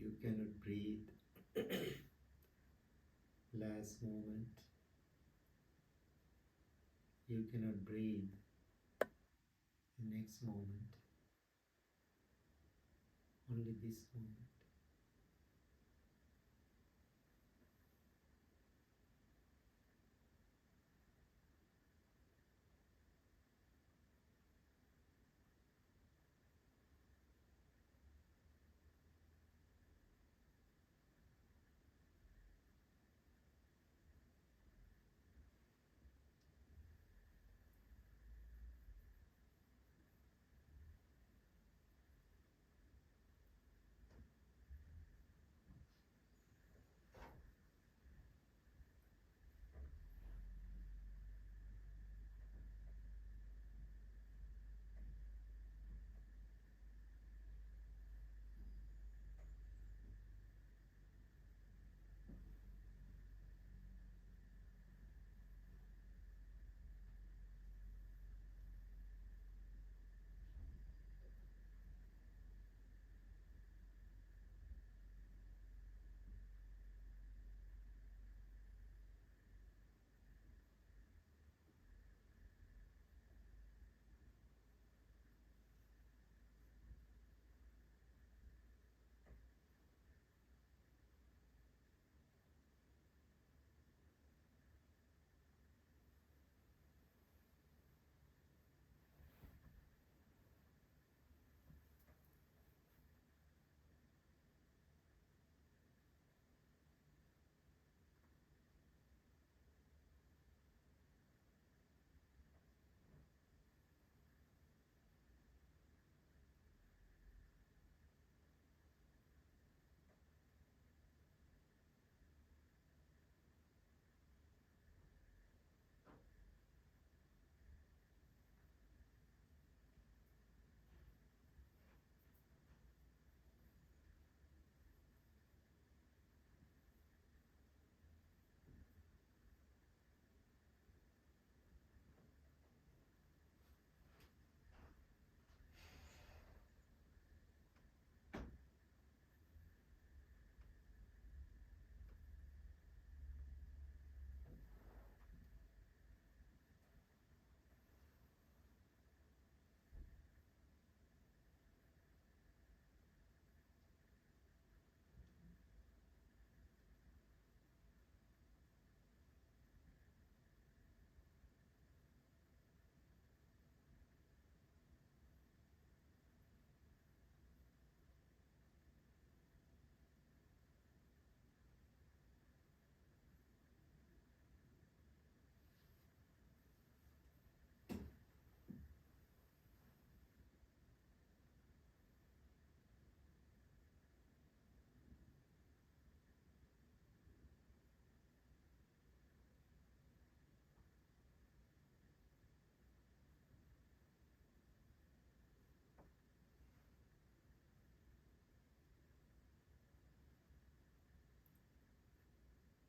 You cannot breathe. Last moment. You cannot breathe. The next moment. Only this moment.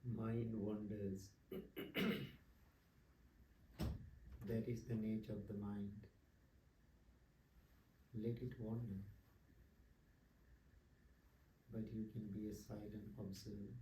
Mind wanders. That is the nature of the mind. Let it wander, but you can be a silent observer.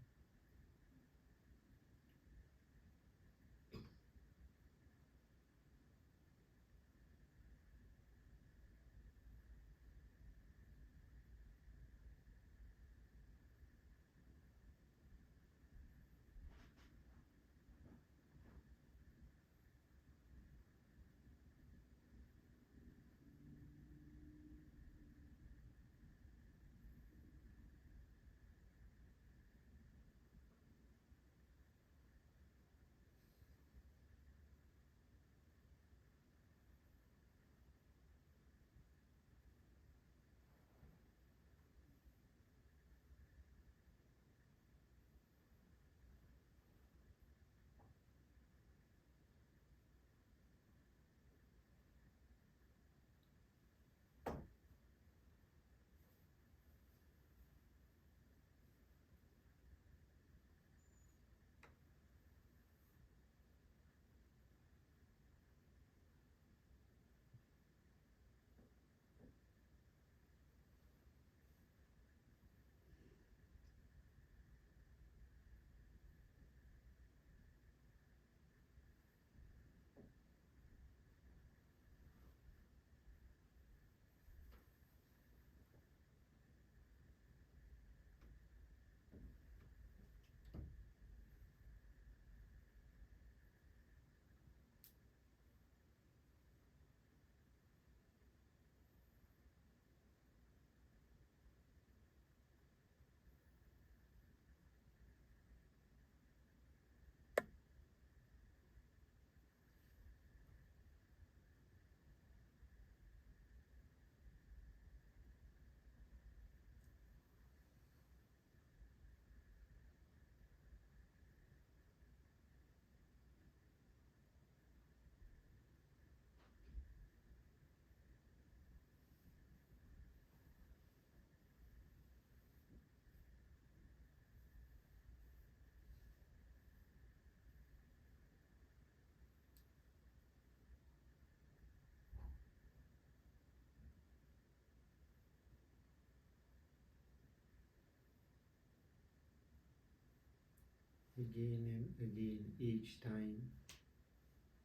Again and again, each time,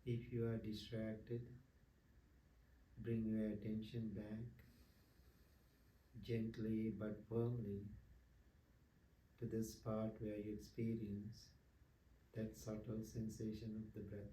if you are distracted, bring your attention back gently but firmly to the spot where you experience that subtle sensation of the breath.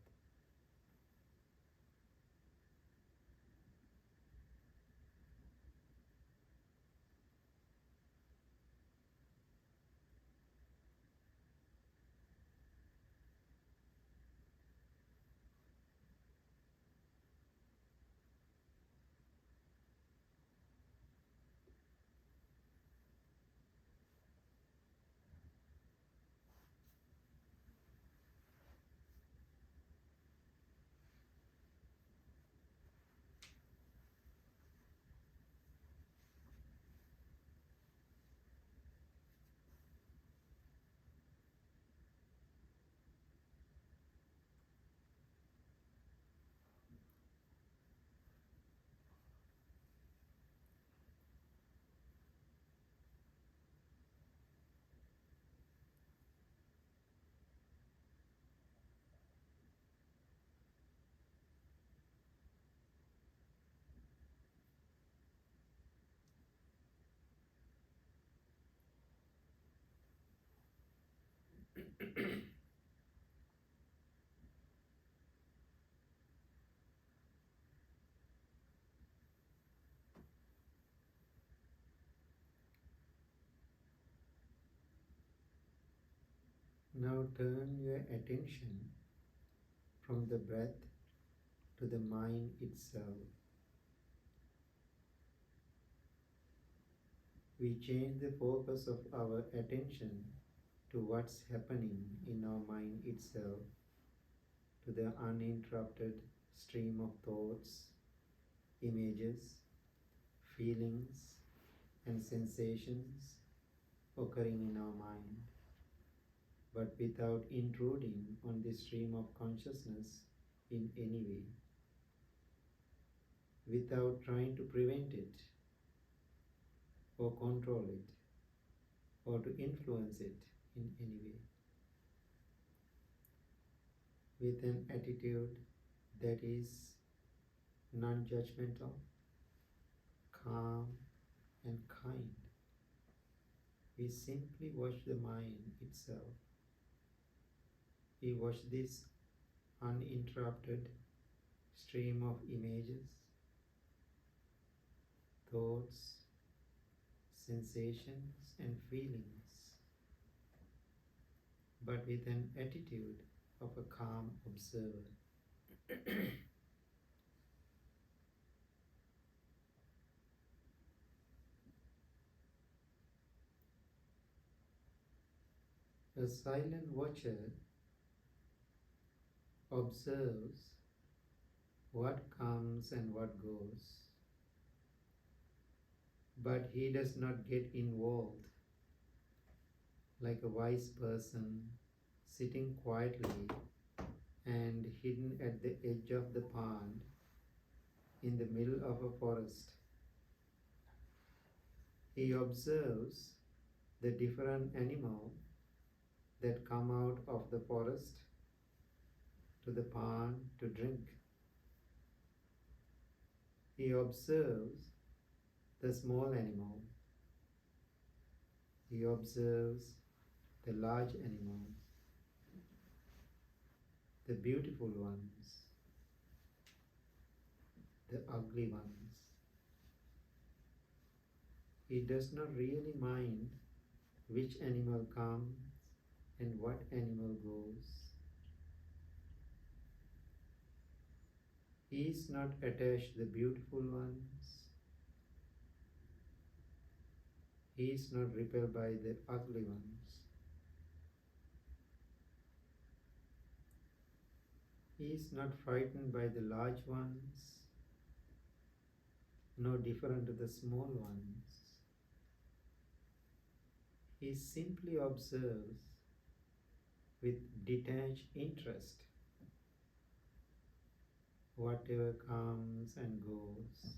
Now turn your attention from the breath to the mind itself. We change the focus of our attention to what's happening in our mind itself, to the uninterrupted stream of thoughts, images, feelings, and sensations occurring in our mind, but without intruding on the stream of consciousness in any way, without trying to prevent it, or control it, or to influence it in any way, with an attitude that is non-judgmental, calm, and kind. We simply watch the mind itself. We watch this uninterrupted stream of images, thoughts, sensations, and feelings, but with an attitude of a calm observer. A silent watcher observes what comes and what goes, but he does not get involved like a wise person sitting quietly and hidden at the edge of the pond in the middle of a forest. He observes the different animals that come out of the forest to the pond to drink. He observes the small animal. He observes the large animals, the beautiful ones, the ugly ones. He does not really mind which animal comes and what animal goes. He is not attached to the beautiful ones. He is not repelled by the ugly ones. He is not frightened by the large ones, no different to the small ones. He simply observes with detached interest whatever comes and goes.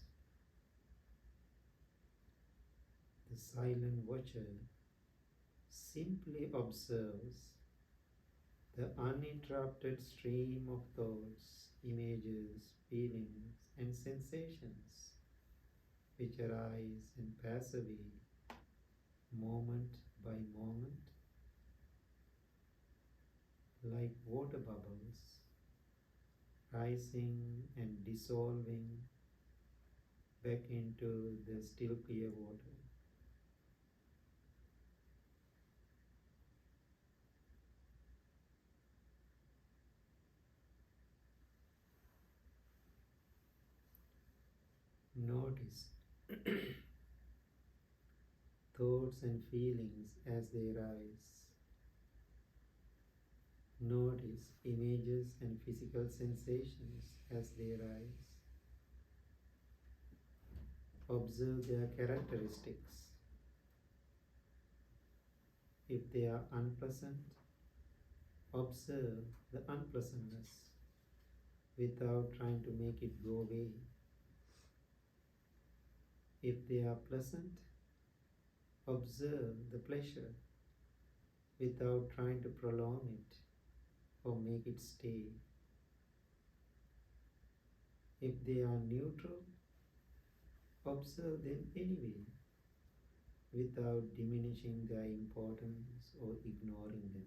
The silent watcher simply observes The uninterrupted stream of thoughts, images, feelings, and sensations which arise and pass away moment by moment like water bubbles rising and dissolving back into the still clear water. Notice thoughts and feelings as they rise. Notice images and physical sensations as they rise. Observe their characteristics. If they are unpleasant, observe the unpleasantness without trying to make it go away. If they are pleasant, observe the pleasure without trying to prolong it or make it stay. If they are neutral, observe them anyway without diminishing their importance or ignoring them.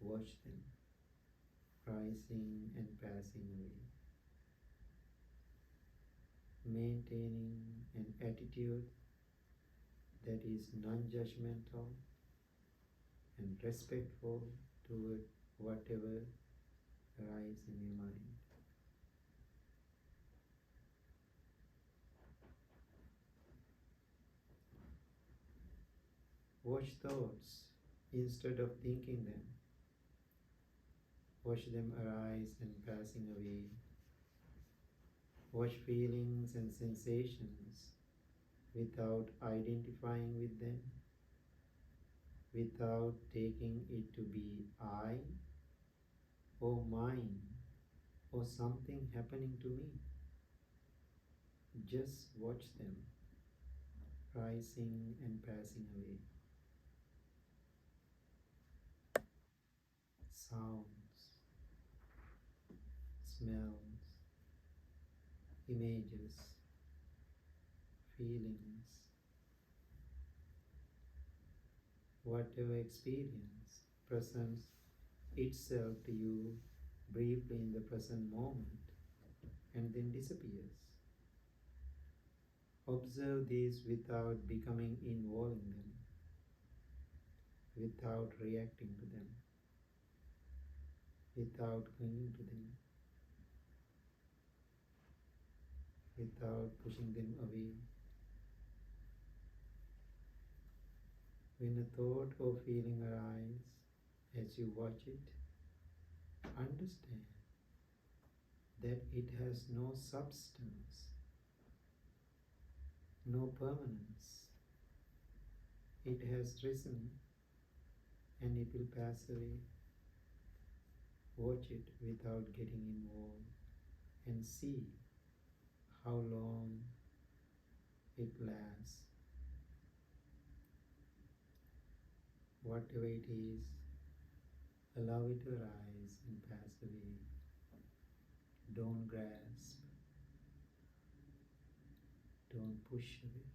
Watch them rising and passing away. Maintaining an attitude that is non-judgmental and respectful toward whatever arises in your mind. Watch thoughts instead of thinking them. Watch them arise and passing away. Watch feelings and sensations without identifying with them, without taking it to be I or mine or something happening to me. Just watch them rising and passing away. Sounds, smells, images, feelings, whatever experience presents itself to you briefly in the present moment and then disappears. Observe these without becoming involved in them, without reacting to them, without clinging to them, without pushing them away. When a thought or feeling arises, as you watch it, understand that it has no substance, no permanence. It has risen and it will pass away. Watch it without getting involved and see how long it lasts. Whatever it is, allow it to rise and pass away. Don't grasp, don't push away,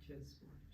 just watch.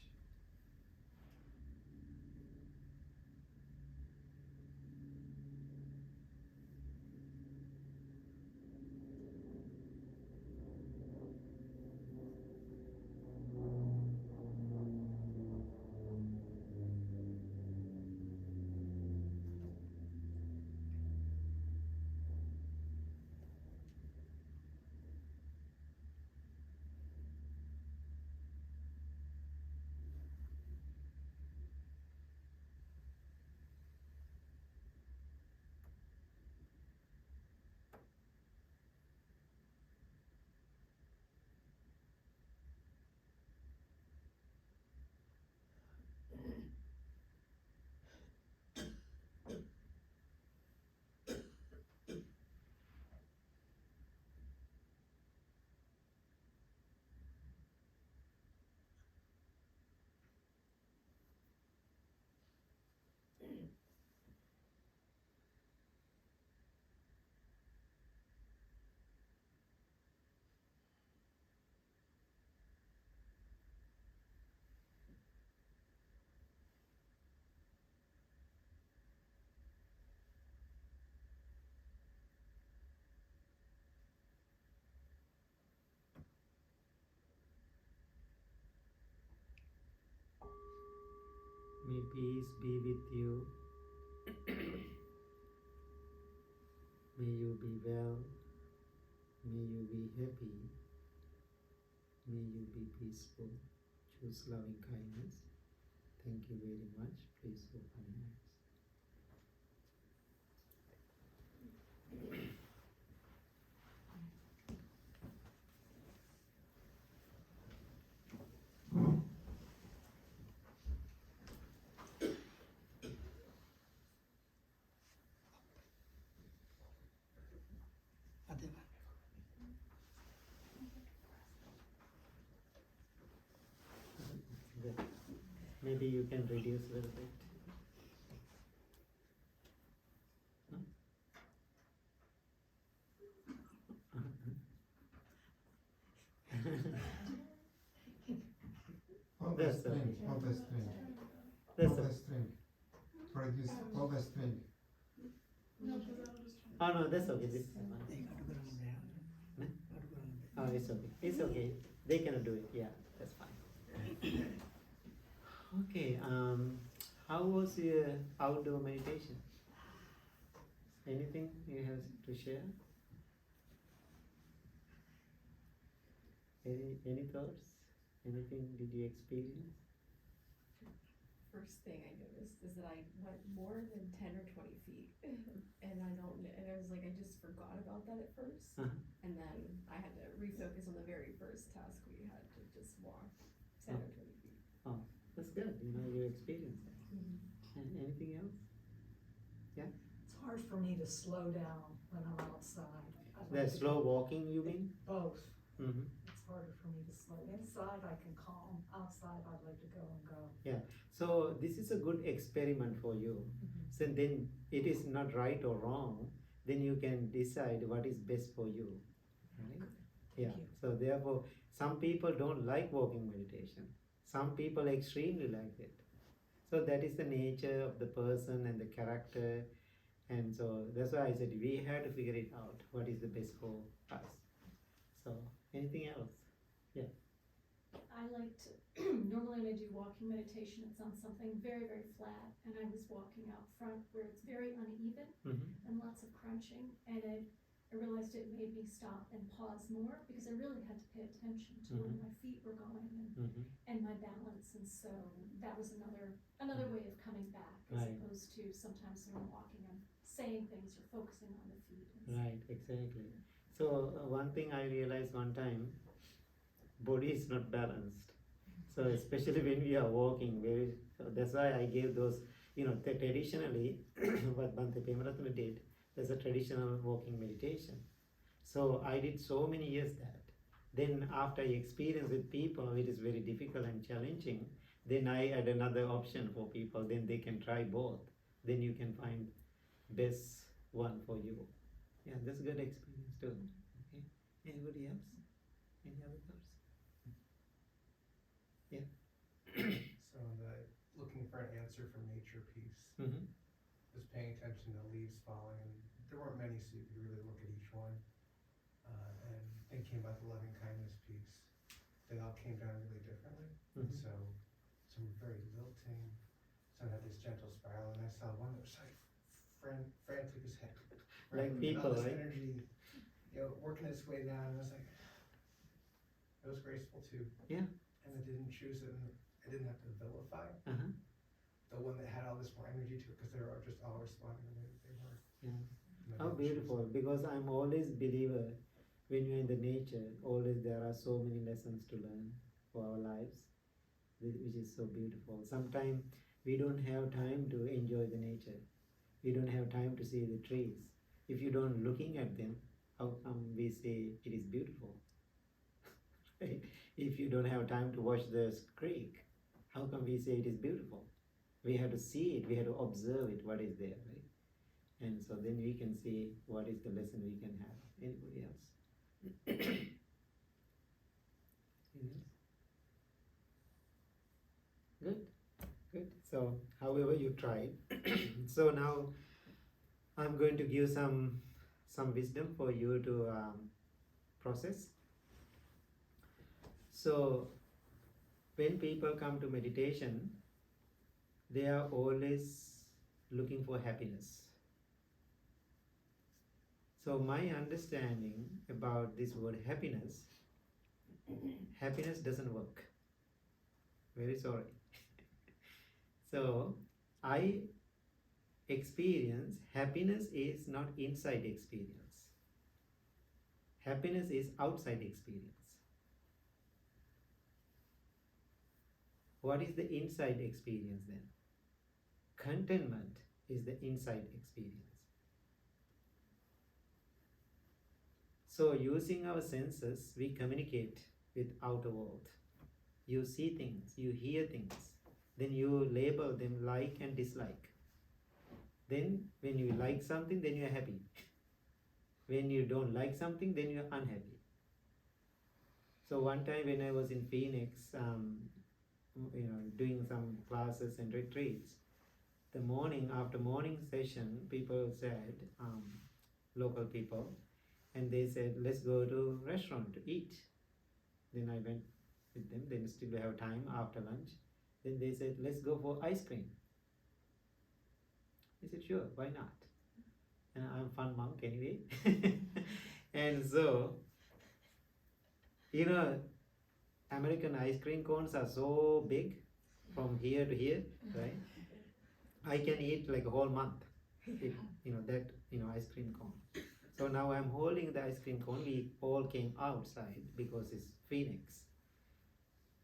May peace be with you. May you be well. May you be happy. May you be peaceful. Choose loving kindness. Thank you very much. Please open your eyes. Good. Maybe you can reduce a little bit. That's okay. That's okay. Produce overstrain. Oh no, that's okay. This is fine. Oh, it's okay. It's okay. They cannot do it. Yeah, that's fine. Okay. How was your outdoor meditation? Anything you have to share? Any thoughts? Anything did you experience? First thing I noticed is that I went more than 10 or 20 feet, and I was like, I just forgot about that at first, and then I had to refocus on the very first task we had to just walk 10 or 20 feet. Oh, that's good. You know, you experienced that. And anything else? Yeah? It's hard for me to slow down when I'm outside. The slow walking, you mean? Both. Mm-hmm. It's harder for me to slow. Inside I can calm, outside I'd like to go and go. Yeah. So this is a good experiment for you. So then it is not right or wrong. Then you can decide what is best for you. Right? Yeah. So therefore, some people don't like walking meditation. Some people extremely like it. So that is the nature of the person and the character. And so that's why I said we have to figure it out. What is the best for us? So anything else? Yeah. I like to, normally when I do walking meditation, it's on something very, very flat, and I was walking out front where it's very uneven and lots of crunching, and I realized it made me stop and pause more because I really had to pay attention to where my feet were going and my balance, and so that was another way of coming back as opposed to sometimes when I'm walking, I'm saying things or focusing on the feet. Right, exactly. So one thing I realized one time, body is not balanced. So especially when we are walking, so that's why I gave those, traditionally, what Bhante Sujatha did, there's a traditional walking meditation. So I did so many years that. Then after I experienced with people, it is very difficult and challenging. Then I add another option for people, then they can try both. Then you can find best one for you. Yeah, that's a good experience too. Okay. Anybody else? Any other thoughts? Yeah. So looking for an answer from nature piece, just paying attention to leaves falling, and there weren't many, so you could really look at each one. And thinking about the loving kindness piece, they all came down really differently. So some were very lilting, some had this gentle spiral, and I saw one that was like frantic as heck. Like people, all this right? energy, working its way down. And I was like, it was graceful too. Yeah. And I didn't choose it, and I didn't have to vilify the one that had all this more energy to it, because they were just all responding the way that they were. Yeah. And I How didn't choose beautiful, it. because I'm always believer when you're in the nature, always there are so many lessons to learn for our lives, which is so beautiful. Sometimes we don't have time to enjoy the nature. We don't have time to see the trees. If you don't looking at them, how come we say it is beautiful? Right? If you don't have time to watch the creek, how come we say it is beautiful? We have to see it, we have to observe it, what is there, right? And so then we can see what is the lesson we can have. Anybody else? Anything else? Good, good. So however you tried. So now I'm going to give some wisdom for you to process. So when people come to meditation, they are always looking for happiness. So my understanding about this word happiness, happiness doesn't work. Very sorry. So I experience happiness is not inside experience. Happiness is outside experience. What is the inside experience then? Contentment is the inside experience. So using our senses, we communicate with outer world. You see things, you hear things, then you label them like and dislike. Then when you like something, then you are happy. When you don't like something, then you are unhappy. So one time when I was in Phoenix, doing some classes and retreats, the morning, after morning session, people said, local people, and they said, let's go to restaurant to eat. Then I went with them, then still we have time after lunch. Then they said, let's go for ice cream. I said, sure, why not? And I'm a fun monk anyway. And so, American ice cream cones are so big from here to here, right? I can eat like a whole month if, ice cream cone. So now I'm holding the ice cream cone. We all came outside because it's Phoenix.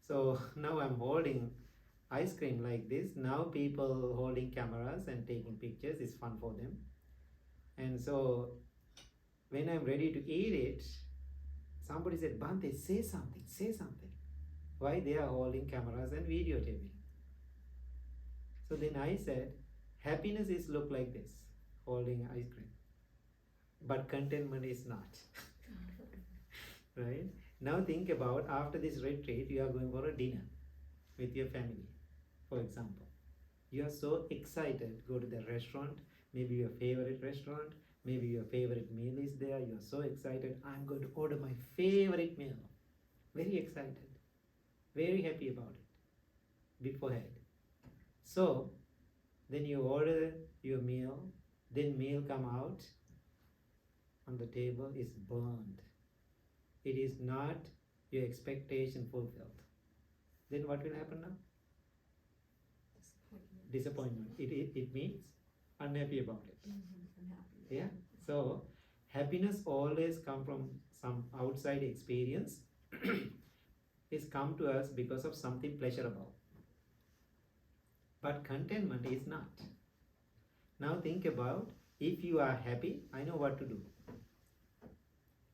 So now I'm holding ice cream like this. Now people holding cameras and taking pictures is fun for them. And so when I'm ready to eat it, somebody said, Bhante, say something, say something. Why they are holding cameras and videotaping? So then I said, happiness is look like this, holding ice cream. But contentment is not. Right? Now think about, after this retreat, you are going for a dinner with your family, for example. You are so excited, go to the restaurant, maybe your favorite restaurant, maybe your favorite meal is there, you are so excited, I'm going to order my favorite meal. Very excited, very happy about it beforehand. So, then you order your meal, then meal come out, on the table is burned. It is not your expectation fulfilled. Then what will happen now? Disappointment. It means unhappy about it. Unhappy. Yeah. So happiness always come from some outside experience. It's come to us because of something pleasurable. But contentment is not. Now think about, if you are happy, I know what to do.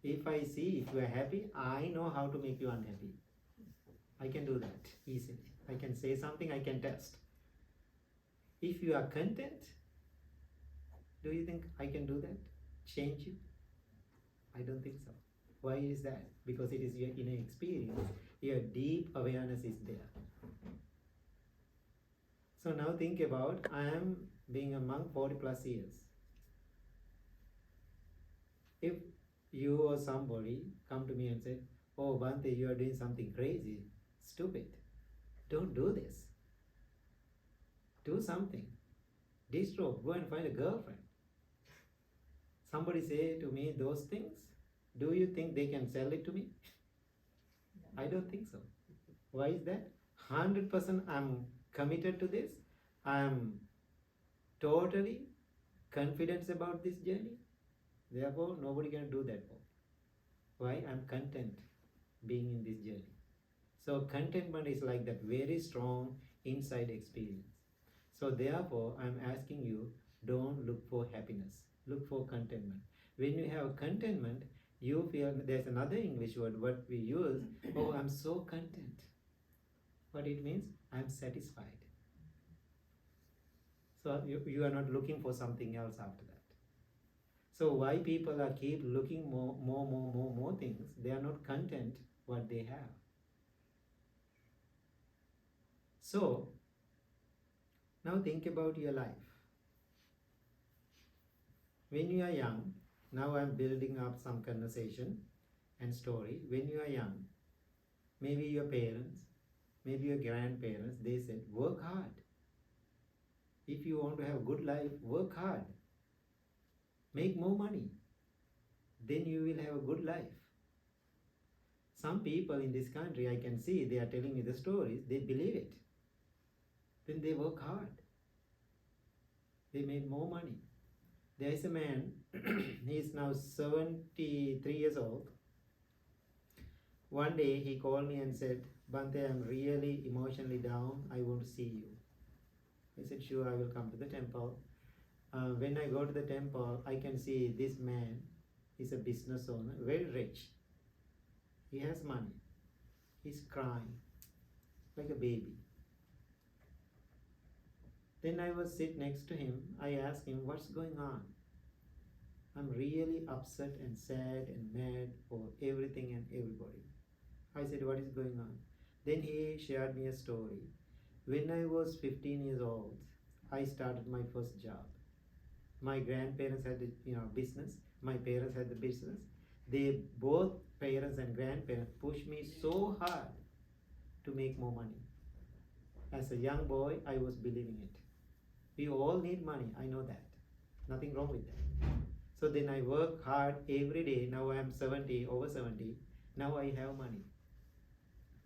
If I see if you are happy, I know how to make you unhappy. I can do that easily. I can say something, I can test. If you are content, do you think I can do that? Change you? I don't think so. Why is that? Because it is your inner experience. Your deep awareness is there. So now think about, I am being a monk 40 plus years. If you or somebody come to me and say, oh Bhante, you are doing something crazy, stupid. Don't do this. Do something. Disrobe, go and find a girlfriend. Somebody say to me those things, do you think they can sell it to me? I don't think so. Why is that? 100% I'm committed to this. I'm totally confident about this journey. Therefore, nobody can do that for me. Why? I'm content being in this journey. So contentment is like that very strong inside experience. So therefore, I'm asking you, don't look for happiness. Look for contentment. When you have contentment, you feel, there's another English word, what we use, oh, I'm so content. What it means? I'm satisfied. So you are not looking for something else after that. So why people are keep looking more things? They are not content what they have. So now think about your life. When you are young, now I'm building up some conversation and story. When you are young, maybe your parents, maybe your grandparents, they said, work hard. If you want to have a good life, work hard, make more money, then you will have a good life. Some people in this country, I can see, they are telling me the stories, they believe it. Then they work hard. They made more money. There is a man, he is now 73 years old. One day he called me and said, Bhante, I'm really emotionally down. I want to see you. I said, sure, I will come to the temple. When I go to the temple, I can see this man is a business owner, very rich. He has money. He's crying like a baby. Then I was sit next to him. I asked him, what's going on? I'm really upset and sad and mad for everything and everybody. I said, what is going on? Then he shared me a story. When I was 15 years old, I started my first job. My grandparents had a business. My parents had the business. They both, parents and grandparents, pushed me so hard to make more money. As a young boy, I was believing it. We all need money, I know that. Nothing wrong with that. So then I work hard every day. Now I am 70, over 70. Now I have money.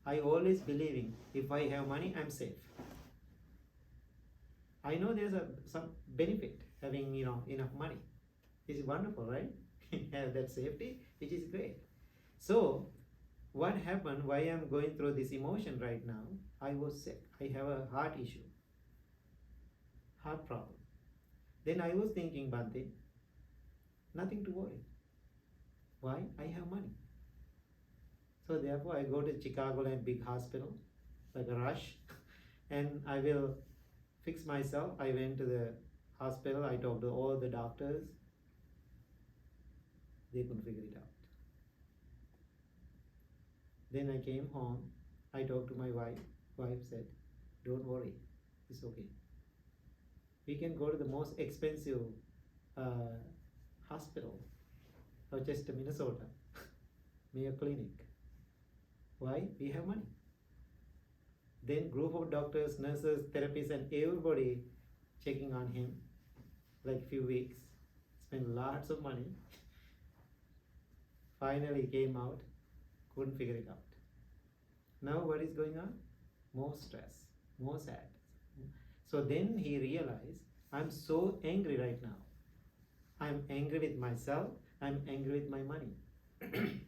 I always believing if I have money, I'm safe. I know there's some benefit having enough money. It's wonderful, right? Have that safety, which is great. So what happened, why I'm going through this emotion right now, I was sick. I have a heart issue, heart problem. Then I was thinking, Bhante, nothing to worry. Why? I have money. So therefore I go to Chicagoland big hospital, like a rush, and I will fix myself. I went to the hospital, I talked to all the doctors. They couldn't figure it out. Then I came home, I talked to my wife. Wife said, don't worry, it's okay. We can go to the most expensive hospital, Rochester, Minnesota, Mayo Clinic. Why? We have money. Then group of doctors, nurses, therapists, and everybody checking on him, like few weeks, spent lots of money. Finally came out, couldn't figure it out. Now what is going on? More stress, more sad. So then he realized, I'm so angry right now. I'm angry with myself, I'm angry with my money.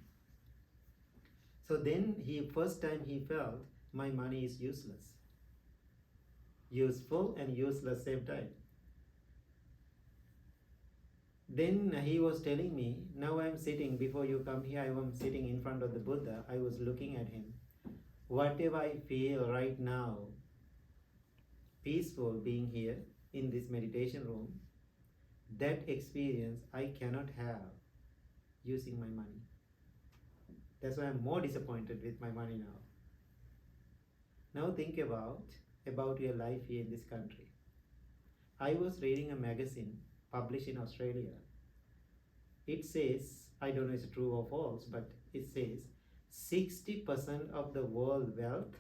So then first time he felt, my money is useless. Useful and useless same time. Then he was telling me, now I'm sitting, before you come here, I was sitting in front of the Buddha, I was looking at him. Whatever I feel right now, peaceful being here in this meditation room, that experience I cannot have using my money. That's why I'm more disappointed with my money now. Now think about your life here in this country. I was reading a magazine published in Australia. It says, I don't know if it's true or false, but it says 60% of the world wealth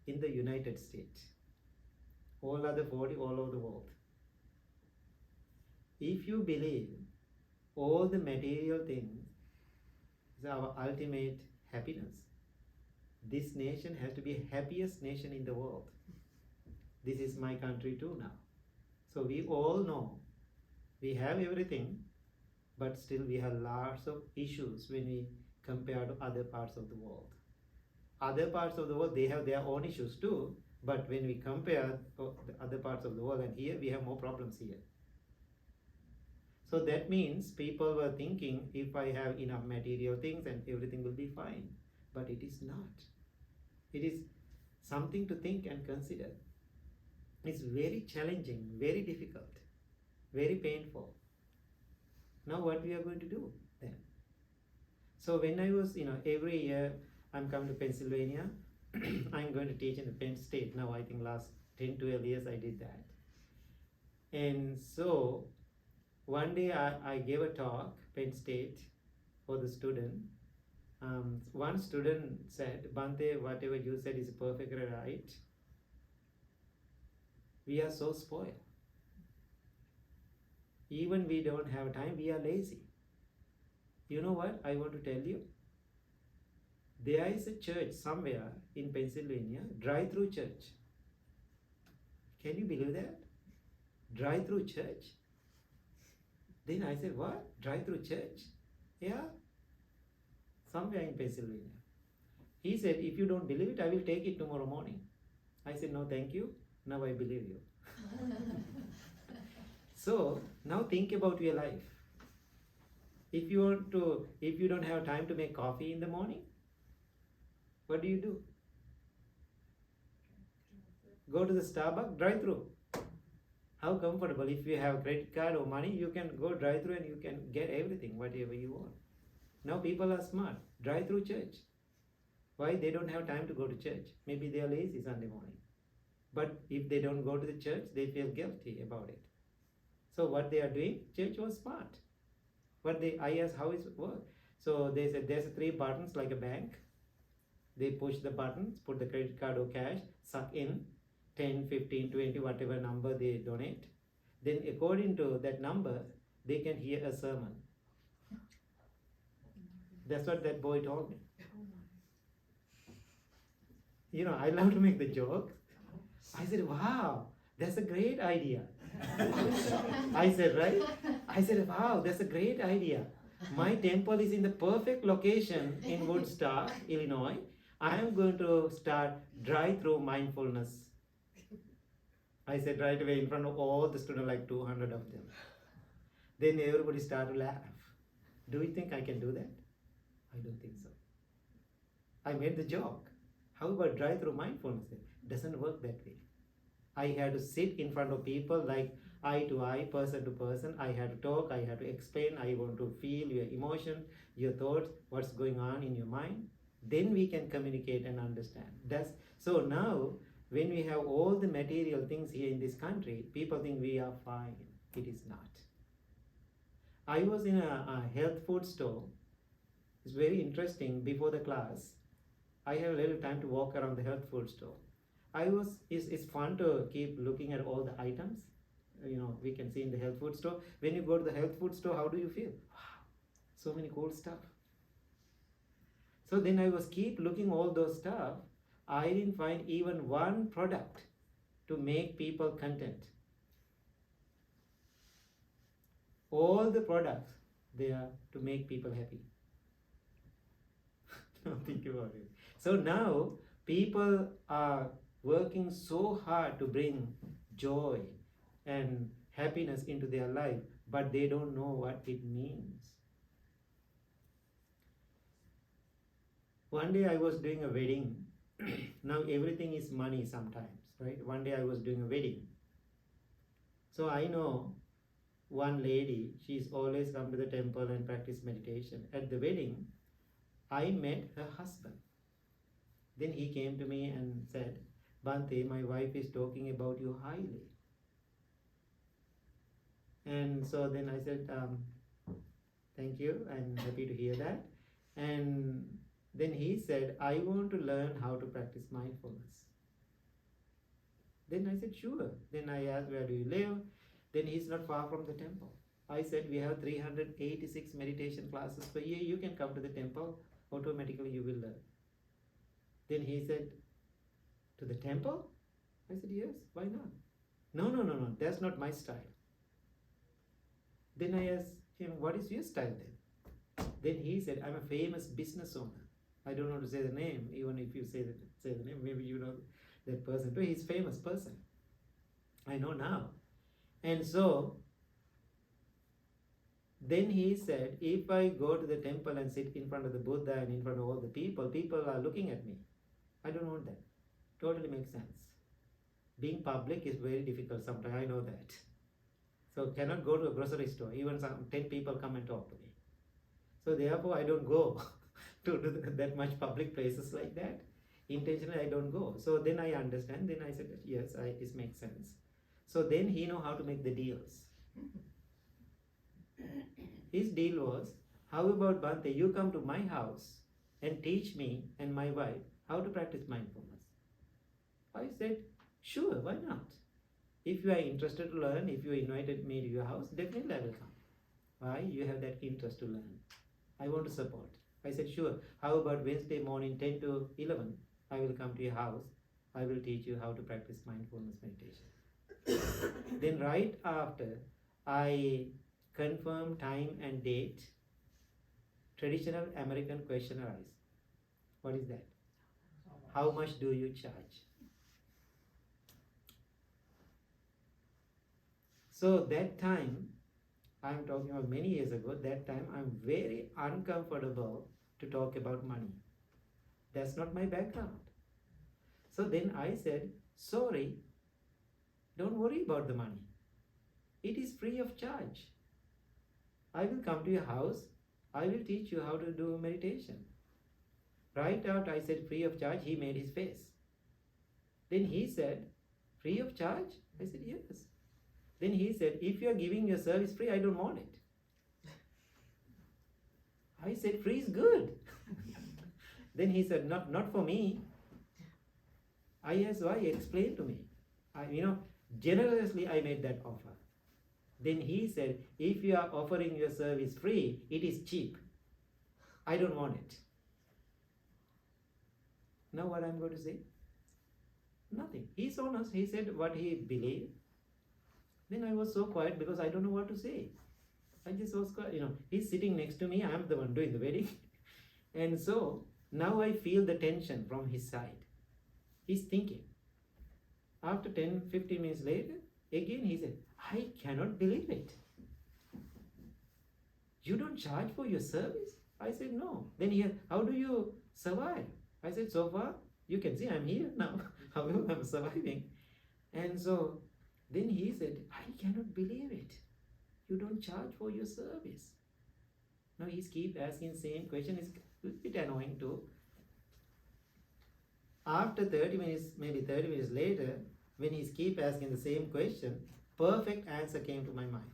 in the United States. All other 40 all over the world. If you believe all the material things is our ultimate happiness, this nation has to be happiest nation in the world. This is my country too now. So we all know we have everything, but still we have lots of issues when we compare to other parts of the world. Other parts of the world, they have their own issues too, but when we compare the other parts of the world, and here we have more problems here. So that means people were thinking, if I have enough material things and everything will be fine. But it is not. It is something to think and consider. It's very challenging, very difficult, very painful. Now what we are going to do then? So when I was, every year I'm coming to Pennsylvania, I'm going to teach in the Penn State. Now I think last 10, 12 years I did that. And so one day I gave a talk, Penn State, for the student. One student said, Bhante, whatever you said is perfectly right. We are so spoiled. Even we don't have time, we are lazy. You know what I want to tell you? There is a church somewhere in Pennsylvania, drive-through church. Can you believe that? Drive-through church? Then I said, what? Drive-through church? Yeah. Somewhere in Pennsylvania. He said, if you don't believe it, I will take it tomorrow morning. I said, no, thank you. Now I believe you. So, now think about your life. If you don't have time to make coffee in the morning, what do? Go to the Starbucks, drive through. How comfortable. If you have credit card or money, you can go drive through and you can get everything, whatever you want. Now people are smart. Drive through church. Why? They don't have time to go to church. Maybe they are lazy Sunday morning. But if they don't go to the church, they feel guilty about it. So what they are doing, church was smart. I asked how it work. So they said there's 3 buttons like a bank. They push the buttons, put the credit card or cash, suck in 10, 15, 20, whatever number they donate. Then according to that number, they can hear a sermon. That's what that boy told me. You know, I love to make the joke. I said, wow, that's a great idea. I said, right? I said, wow, that's a great idea. My temple is in the perfect location in Woodstock, Illinois. I am going to start drive-through mindfulness. I said right away in front of all the students, like 200 of them. Then everybody started to laugh. Do you think I can do that? I don't think so. I made the joke. How about drive-through mindfulness? It doesn't work that way. I had to sit in front of people like eye to eye, person to person. I had to talk, I had to explain, I want to feel your emotion, your thoughts, what's going on in your mind. Then we can communicate and understand. So now, when we have all the material things here in this country, people think we are fine. It is not. I was in a health food store. It's very interesting. Before the class, I have a little time to walk around the health food store. It's fun to keep looking at all the items. You know, we can see in the health food store. When you go to the health food store, how do you feel? Wow, so many cool stuff. So then I was keep looking all those stuff. I didn't find even one product to make people content. All the products, they are to make people happy. Now think about it. So now people are working so hard to bring joy and happiness into their life, but they don't know what it means. One day I was doing a wedding. Now everything is money sometimes, right? One day I was doing a wedding. So I know one lady, she's always come to the temple and practice meditation. At the wedding, I met her husband. Then he came to me and said, Bhante, my wife is talking about you highly. And so then I said, thank you, I'm happy to hear that. And then he said, I want to learn how to practice mindfulness. Then I said, sure. Then I asked, where do you live? Then he's not far from the temple. I said, we have 386 meditation classes per year. You can come to the temple. Automatically you will learn. Then he said, to the temple? I said, yes, why not? No, that's not my style. Then I asked him, what is your style then? Then he said, I'm a famous business owner. I don't know how to say the name. Even if you say the name, maybe you know that person too. He's a famous person. I know now. And so, then he said, if I go to the temple and sit in front of the Buddha and in front of all the people, people are looking at me. I don't want that. Totally makes sense. Being public is very difficult sometimes, I know that. So cannot go to a grocery store, even 10 people come and talk to me. So therefore I don't go to that much public places like that. Intentionally I don't go. So then I understand, then I said, yes, this makes sense. So then he know how to make the deals. His deal was, how about Bhante, you come to my house and teach me and my wife how to practice mindfulness. I said, sure, why not? If you are interested to learn, if you invited me to your house, definitely I will come. Why? You have that interest to learn. I want to support. I said, sure. How about Wednesday morning 10 to 11? I will come to your house. I will teach you how to practice mindfulness meditation. Then right after, I confirm time and date. Traditional American question arise. What is that? How much do you charge? So that time, I'm talking about many years ago, that time I'm very uncomfortable to talk about money. That's not my background. So then I said, sorry, don't worry about the money. It is free of charge. I will come to your house. I will teach you how to do meditation. Right after I said free of charge, he made his face. Then he said, free of charge? I said, yes. Then he said, if you are giving your service free, I don't want it. I said, free is good. Then he said, not for me. I asked why, explain to me. Generously I made that offer. Then he said, if you are offering your service free, it is cheap. I don't want it. Now what I'm going to say? Nothing. He's honest. He said what he believed. Then I was so quiet because I don't know what to say. I just was quiet. He's sitting next to me. I'm the one doing the wedding. And so now I feel the tension from his side. He's thinking. After 10-15 minutes later, again he said, I cannot believe it. You don't charge for your service? I said, no. Then he said, how do you survive? I said, so far, you can see I'm here now. However, I'm surviving. And so then he said, I cannot believe it. You don't charge for your service. Now he keeps asking the same question. It's a little bit annoying too. After 30 minutes, maybe 30 minutes later, when he keeps asking the same question, perfect answer came to my mind.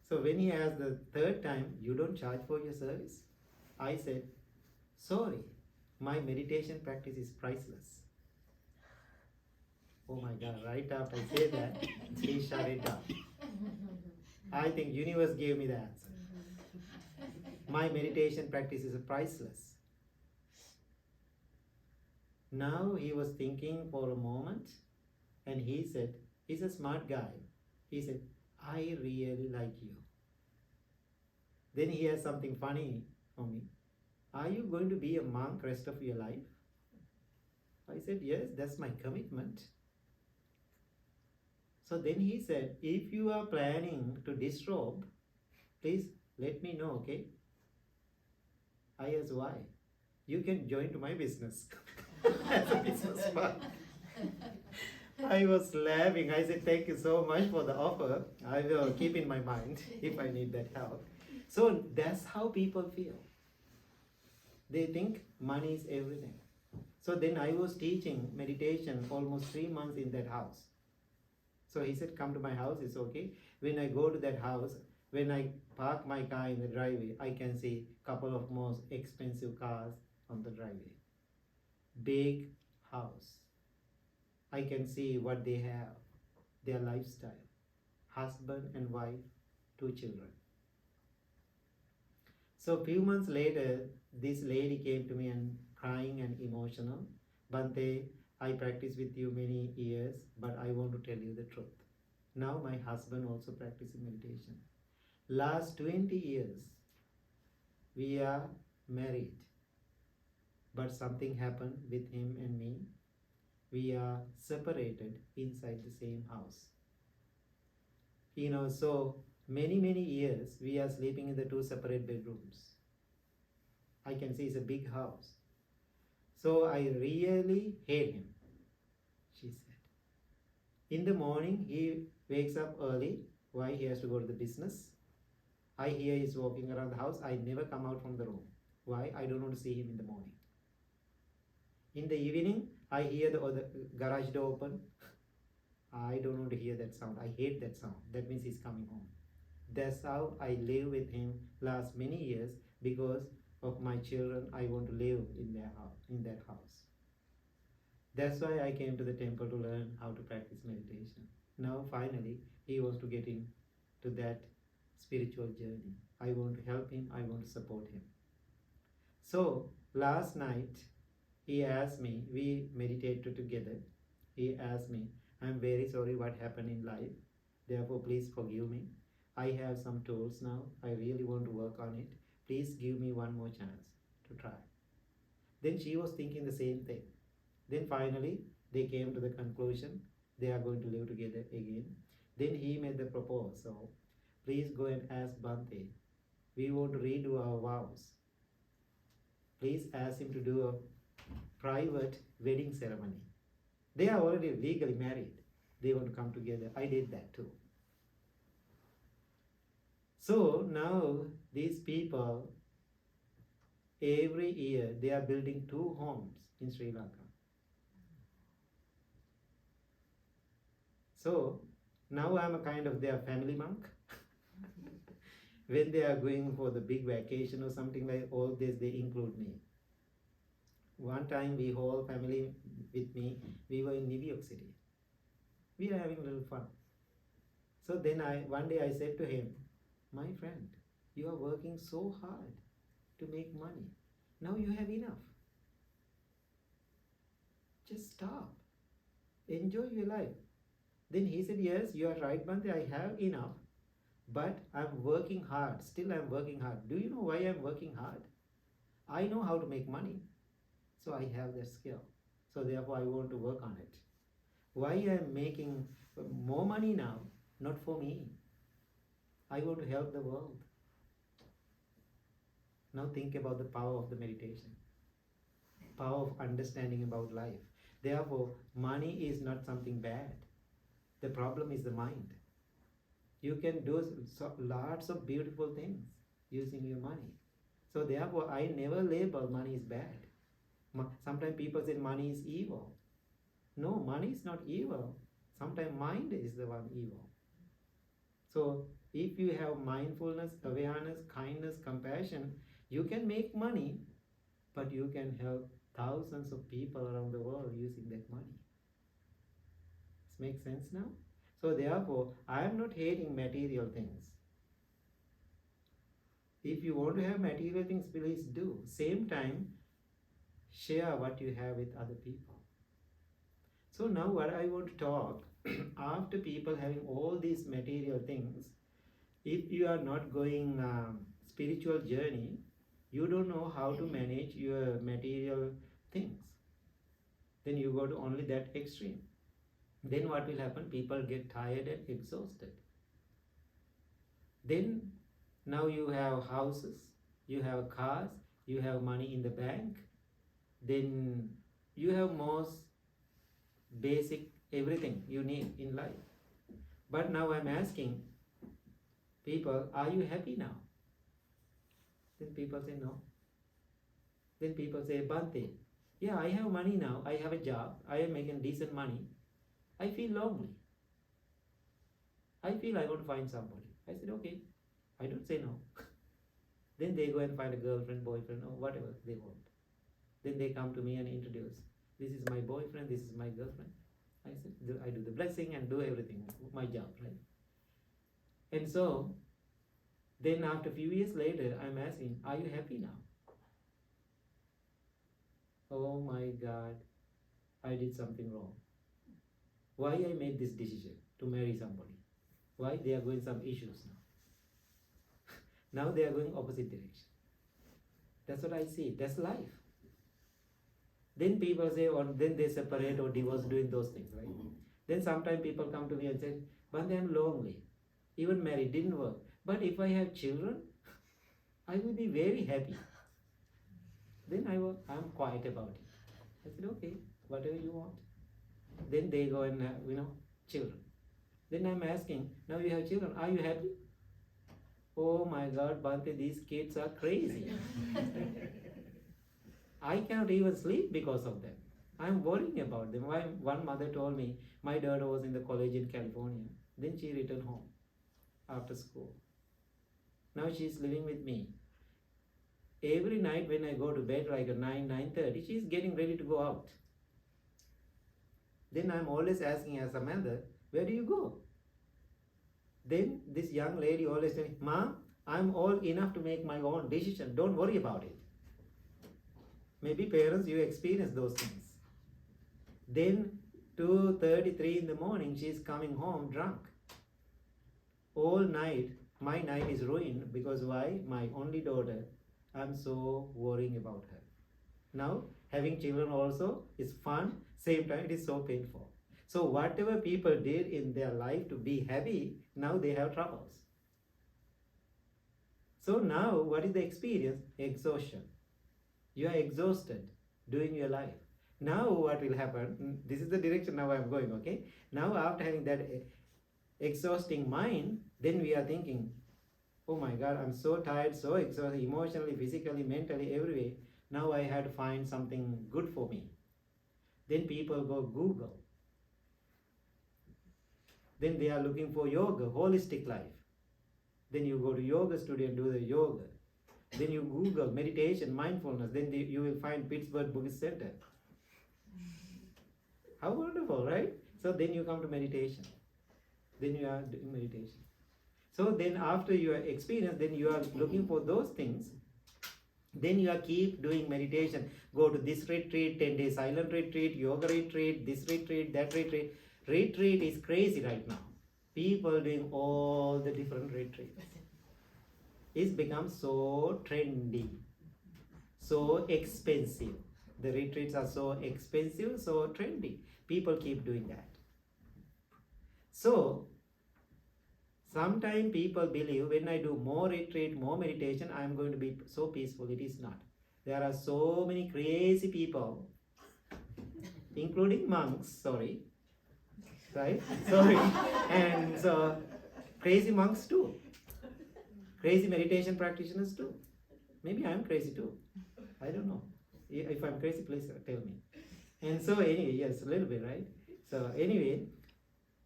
So when he asked the third time, you don't charge for your service? I said, sorry, my meditation practice is priceless. Oh my God, right after I said that, he shut it down. I think universe gave me the answer. My meditation practice is priceless. Now he was thinking for a moment and he said, he's a smart guy. He said, I really like you. Then he has something funny for me. Are you going to be a monk rest of your life? I said, yes, that's my commitment. So then he said, if you are planning to disrobe, please let me know, okay? I asked why. You can join to my business as a businessman. I was laughing. I said, thank you so much for the offer. I will keep in my mind if I need that help. So that's how people feel. They think money is everything. So then I was teaching meditation almost 3 months in that house. So he said, come to my house, it's okay. When I go to that house, when I park my car in the driveway, I can see a couple of most expensive cars on the driveway. Big house. I can see what they have, their lifestyle. Husband and wife, 2 children. So a few months later, this lady came to me and crying and emotional. Bhante, I practiced with you many years, but I want to tell you the truth. Now my husband also practices meditation. Last 20 years, we are married. But something happened with him and me. We are separated inside the same house. So many years we are sleeping in the 2 separate bedrooms. I can see it's a big house. So I really hate him, she said. In the morning he wakes up early. Why? He has to go to the business. I hear he's walking around the house. I never come out from the room. Why? I don't want to see him in the morning. In the evening, I hear the garage door open. I don't want to hear that sound. I hate that sound. That means he's coming home. That's how I live with him last many years. Because of my children, I want to live in that house. That's why I came to the temple to learn how to practice meditation. Now finally he wants to get into that spiritual journey. I want to help him, I want to support him. So last night he asked me, we meditated together. He asked me, I'm very sorry what happened in life. Therefore, please forgive me. I have some tools now. I really want to work on it. Please give me one more chance to try. Then she was thinking the same thing. Then finally, they came to the conclusion they are going to live together again. Then he made the proposal. Please go and ask Bhante. We want to redo our vows. Please ask him to do a private wedding ceremony. They are already legally married. They want to come together. I did that too. So now these people, every year they are building 2 homes in Sri Lanka. So now I'm a kind of their family monk. When they are going for the big vacation or something like all this, they include me. One time we whole family with me, we were in New York City. We are having a little fun. So then one day I said to him, my friend, you are working so hard to make money. Now you have enough. Just stop. Enjoy your life. Then he said, yes, you are right, Bhante, I have enough. But I'm working hard. Still I'm working hard. Do you know why I'm working hard? I know how to make money. So I have that skill. So therefore I want to work on it. Why I'm making more money now? Not for me. I want to help the world. Now think about the power of the meditation. Power of understanding about life. Therefore, money is not something bad. The problem is the mind. You can do lots of beautiful things using your money. So therefore, I never label money is bad. Sometimes people say money is evil. No, money is not evil. Sometimes mind is the one evil. So if you have mindfulness, awareness, kindness, compassion, you can make money, but you can help thousands of people around the world using that money. This makes sense now? So therefore, I am not hating material things. If you want to have material things, please do. Same time, share what you have with other people. So now what I want to talk, after people having all these material things, if you are not going spiritual journey, you don't know how to manage your material things. Then you go to only that extreme. Then what will happen? People get tired and exhausted. Then now you have houses, you have cars, you have money in the bank, then you have most basic everything you need in life. But now I'm asking people, are you happy now? Then people say no. Then people say, Bhante, yeah, I have money now, I have a job, I am making decent money. I feel lonely. I feel I want to find somebody. I said, okay. I don't say no. Then they go and find a girlfriend, boyfriend, or whatever they want. Then they come to me and introduce, this is my boyfriend, this is my girlfriend. I said, I do the blessing and do everything, my job, right? And so, then after a few years later, I'm asking, are you happy now? Oh my God, I did something wrong. Why I made this decision to marry somebody? Why? They are going some issues now. Now they are going opposite direction. That's what I see. That's life. Then people say, or then they separate or divorce doing those things, right? Then sometimes people come to me and say, Bhante, I'm lonely. Even married didn't work. But if I have children, I will be very happy. Then I'm quiet about it. I said, okay, whatever you want. Then they go and have, children. Then I'm asking, now you have children, are you happy? Oh my God, Bhante, these kids are crazy. I cannot even sleep because of them. I'm worrying about them. One mother told me, my daughter was in the college in California. Then she returned home after school. Now she's living with me. Every night when I go to bed like at 9:30, she's getting ready to go out. Then I'm always asking as a mother, where do you go? Then this young lady always tells me, Mom, I'm old enough to make my own decision. Don't worry about it. Maybe parents, you experience those things. Then 2:33 in the morning, she's coming home drunk. All night, my night is ruined because why? My only daughter, I'm so worrying about her. Now, having children also is fun, same time it is so painful. So whatever people did in their life to be happy, now they have troubles. So now, what is the experience? Exhaustion. You are exhausted doing your life. Now what will happen? This is the direction now I am going, okay? Now after having that exhausting mind, then we are thinking, oh my God, I'm so tired, so exhausted, emotionally, physically, mentally, every way. Now I had to find something good for me. Then people go Google. Then they are looking for yoga, holistic life. Then you go to yoga studio and do the yoga. Then you Google meditation, mindfulness. Then you will find Pittsburgh Buddhist Center. How wonderful, right? So then you come to meditation. Then you are doing meditation. So then after your experience, then you are looking for those things. Then you are keep doing meditation. Go to this retreat, 10-day silent retreat, yoga retreat, this retreat, that retreat. Retreat is crazy right now. People doing all the different retreats. It's become so trendy, so expensive. The retreats are so expensive, so trendy. People keep doing that. So, sometimes people believe when I do more retreat, more meditation, I am going to be so peaceful. It is not. There are so many crazy people, including monks, sorry, right? Sorry. And so, crazy monks too. Crazy meditation practitioners too. Maybe I am crazy too. I don't know. If I'm crazy, please tell me. And so anyway, yes, a little bit, right? So anyway,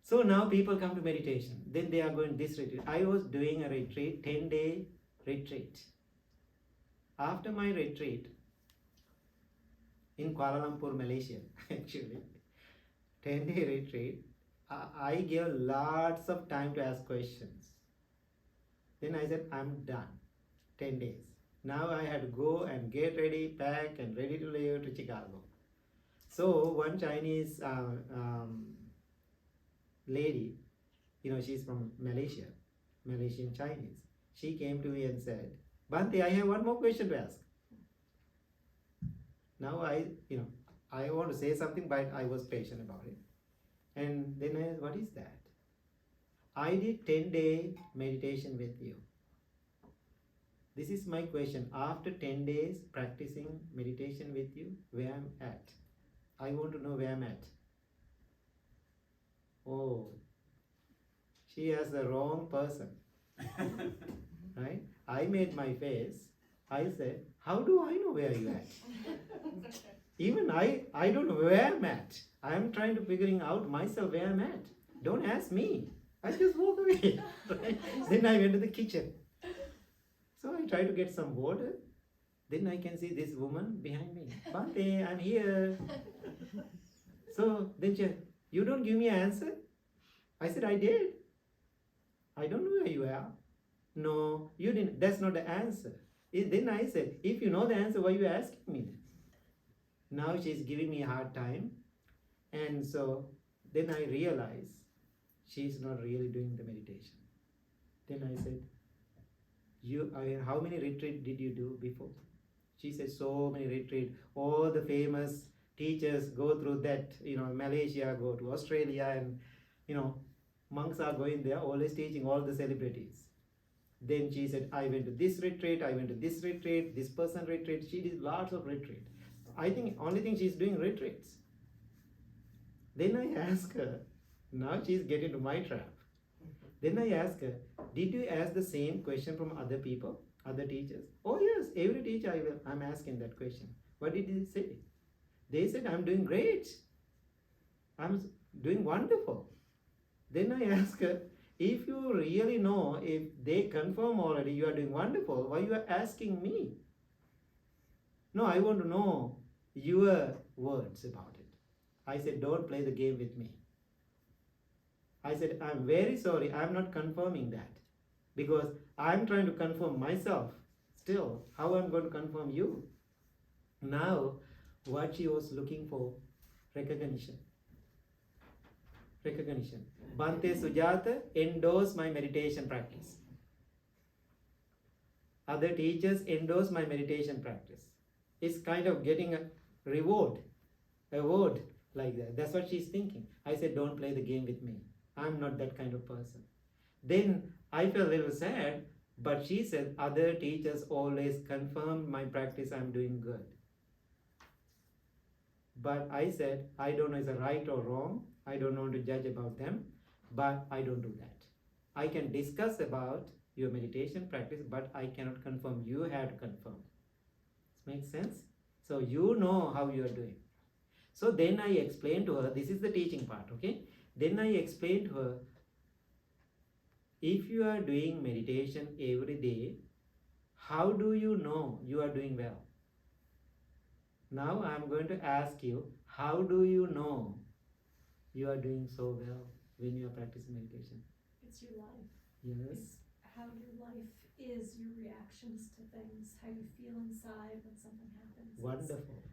so now people come to meditation. Then they are going this retreat. I was doing a retreat, 10-day retreat. After my retreat in Kuala Lumpur, Malaysia, actually, 10-day retreat, I gave lots of time to ask questions. Then I said, I'm done. 10 days. Now I had to go and get ready, pack, and ready to leave to Chicago. So one Chinese lady, she's from Malaysia, Malaysian Chinese. She came to me and said, Bhante, I have one more question to ask. Now I want to say something, but I was patient about it. And then I said, what is that? I did 10-day meditation with you. This is my question. After 10 days practicing meditation with you, where I'm at? I want to know where I'm at. Oh, she has the wrong person. Right? I made my face. I said, how do I know where you're at? Even I don't know where I'm at. I'm trying to figuring out myself where I'm at. Don't ask me. I just walk away. Right? Then I went to the kitchen. So I try to get some water. Then I can see this woman behind me. Bhante, I'm here. So then she said, you don't give me an answer? I said, I did. I don't know where you are. No, you didn't. That's not the answer. Then I said, if you know the answer, why are you asking me this? Now she's giving me a hard time. And so then I realized she's not really doing the meditation. Then I said, how many retreats did you do before? She said, so many retreats. All the famous teachers go through that, Malaysia, go to Australia, and, monks are going there, always teaching all the celebrities. Then she said, I went to this retreat, I went to this retreat, this person retreat. She did lots of retreats. I think only thing she's doing retreats. Then I asked her, now she's getting to my trap. Then I asked her, did you ask the same question from other people, other teachers? Oh yes, every teacher I'm asking that question. What did they say? They said, I'm doing great. I'm doing wonderful. Then I asked her, if you really know, if they confirm already you are doing wonderful, why you are asking me? No, I want to know your words about it. I said, don't play the game with me. I said, I'm very sorry, I'm not confirming that. Because I'm trying to confirm myself. Still, how I'm going to confirm you? Now, what she was looking for, recognition. Recognition. Bhante Sujatha endorsed my meditation practice. Other teachers endorse my meditation practice. It's kind of getting a reward, a word like that. That's what she's thinking. I said, don't play the game with me. I'm not that kind of person. Then I felt a little sad, but she said, other teachers always confirm my practice, I'm doing good. But I said, I don't know if it's right or wrong. I don't want to judge about them, but I don't do that. I can discuss about your meditation practice, but I cannot confirm. You have to confirm. This makes sense? So you know how you are doing. So then I explained to her, this is the teaching part, okay? Then I explained to her, if you are doing meditation every day, how do you know you are doing well? Now I am going to ask you, how do you know you are doing so well when you are practicing meditation? It's your life. Yes. It's how your life is, your reactions to things, how you feel inside when something happens. Wonderful.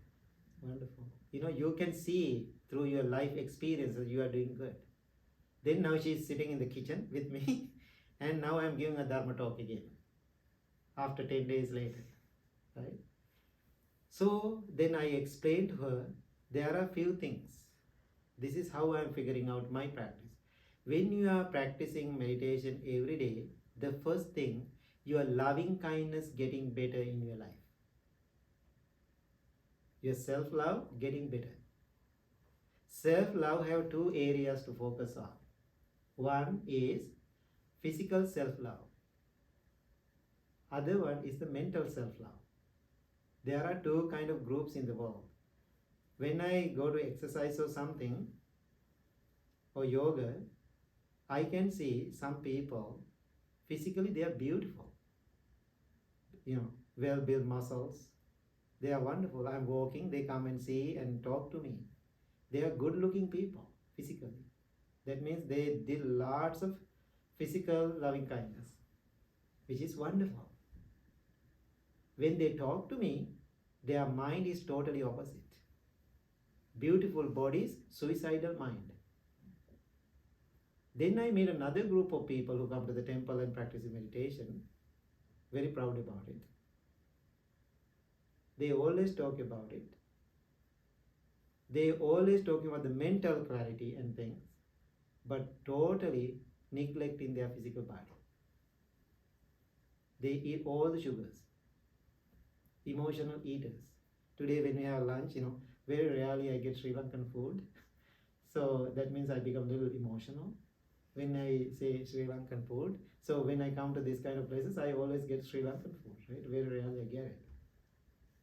Wonderful. You know, you can see through your life experiences you are doing good. Then now she is sitting in the kitchen with me and now I am giving a Dharma talk again after 10 days later. Right? So then I explained to her, there are few things. This is how I am figuring out my practice. When you are practicing meditation every day, the first thing, your loving kindness getting better in your life. Your self-love getting better. Self-love have two areas to focus on. One is physical self-love. Other one is the mental self-love. There are two kind of groups in the world. When I go to exercise or something, or yoga, I can see some people, physically they are beautiful. You know, well-built muscles. They are wonderful. I'm walking, they come and see and talk to me. They are good-looking people, physically. That means they did lots of physical loving kindness, which is wonderful. When they talk to me, their mind is totally opposite. Beautiful bodies, suicidal mind. Then I meet another group of people who come to the temple and practice meditation, very proud about it. They always talk about it. They always talking about the mental clarity and things, but totally neglecting their physical body. They eat all the sugars. Emotional eaters. Today when we have lunch, you know, very rarely I get Sri Lankan food. So that means I become a little emotional when I say Sri Lankan food. So when I come to these kind of places, I always get Sri Lankan food, right? Very rarely I get it.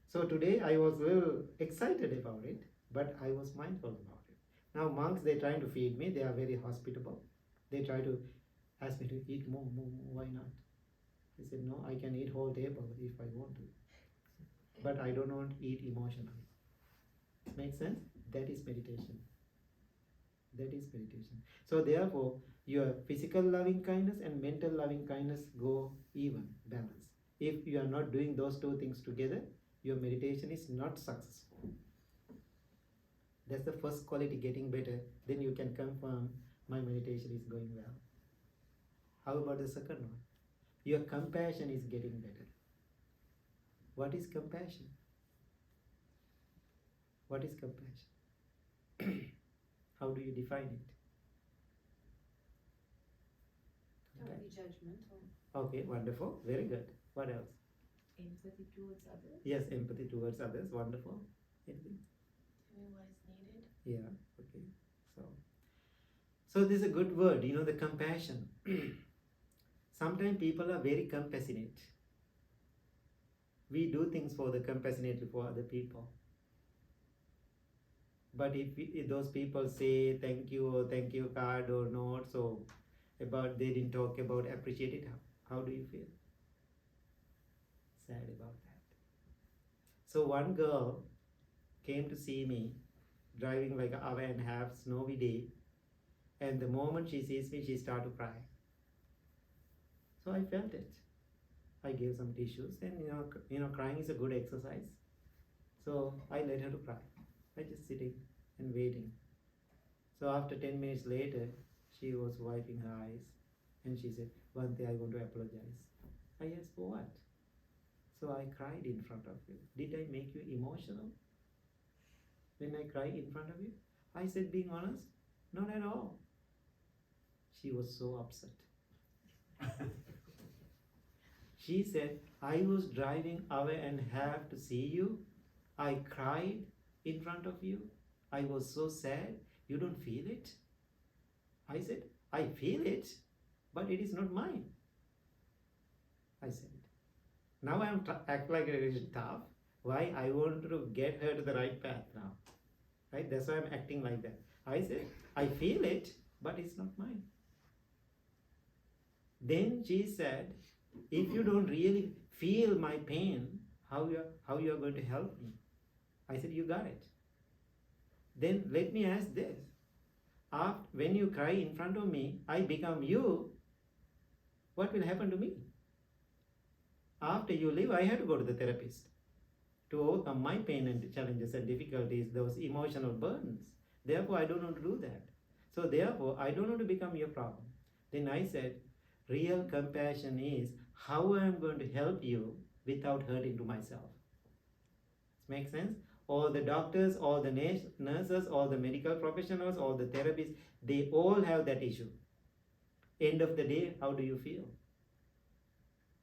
So today I was a little excited about it, but I was mindful about it. Now monks, they're trying to feed me. They are very hospitable. They try to ask me to eat more. Why not? I said, no, I can eat whole table if I want to. But I don't want to eat emotionally. Make sense? That is meditation. That is meditation. So therefore, your physical loving kindness and mental loving kindness go even, balance. If you are not doing those two things together, your meditation is not successful. That's the first quality, getting better. Then you can confirm my meditation is going well. How about the second one? Your compassion is getting better. What is compassion? What is compassion? How do you define it? Don't be judgmental. Okay, wonderful. Very good. What else? Empathy towards others. Yes, empathy towards others. Wonderful. Anything? Doing what is needed. Yeah, okay. So this is a good word, you know, the compassion. Sometimes people are very compassionate. We do things for the compassionately for other people. But if those people say thank you or thank you card or not, so about they didn't talk about appreciate it, how do you feel? Sad about that. So one girl came to see me driving like an hour and a half, snowy day, and the moment she sees me, she started to cry. So I felt it. I gave some tissues, and crying is a good exercise. So I let her to cry. I just sitting and waiting. So after 10 minutes later, she was wiping her eyes, and she said, "Bhante, I want to apologize." I asked, "For what?" "So I cried in front of you. Did I make you emotional when I cried in front of you?" I said, being honest, "Not at all." She was so upset. She said, "I was driving hour and a half to see you. I cried in front of you. I was so sad. You don't feel it?" I said, "I feel it, but it is not mine." I said, now I am act like it is tough. Why? I want to get her to the right path now. Right? That's why I'm acting like that. I said, "I feel it, but it's not mine." Then she said, "If you don't really feel my pain, how you are going to help me?" I said, "You got it. Then let me ask this. When you cry in front of me, I become you. What will happen to me? After you leave, I have to go to the therapist to overcome my pain and challenges and difficulties, those emotional burdens. Therefore, I don't want to do that. So therefore, I don't want to become your problem." Then I said, real compassion is how I am going to help you without hurting to myself. Make sense? All the doctors, all the nurses, all the medical professionals, all the therapists, they all have that issue. End of the day, how do you feel?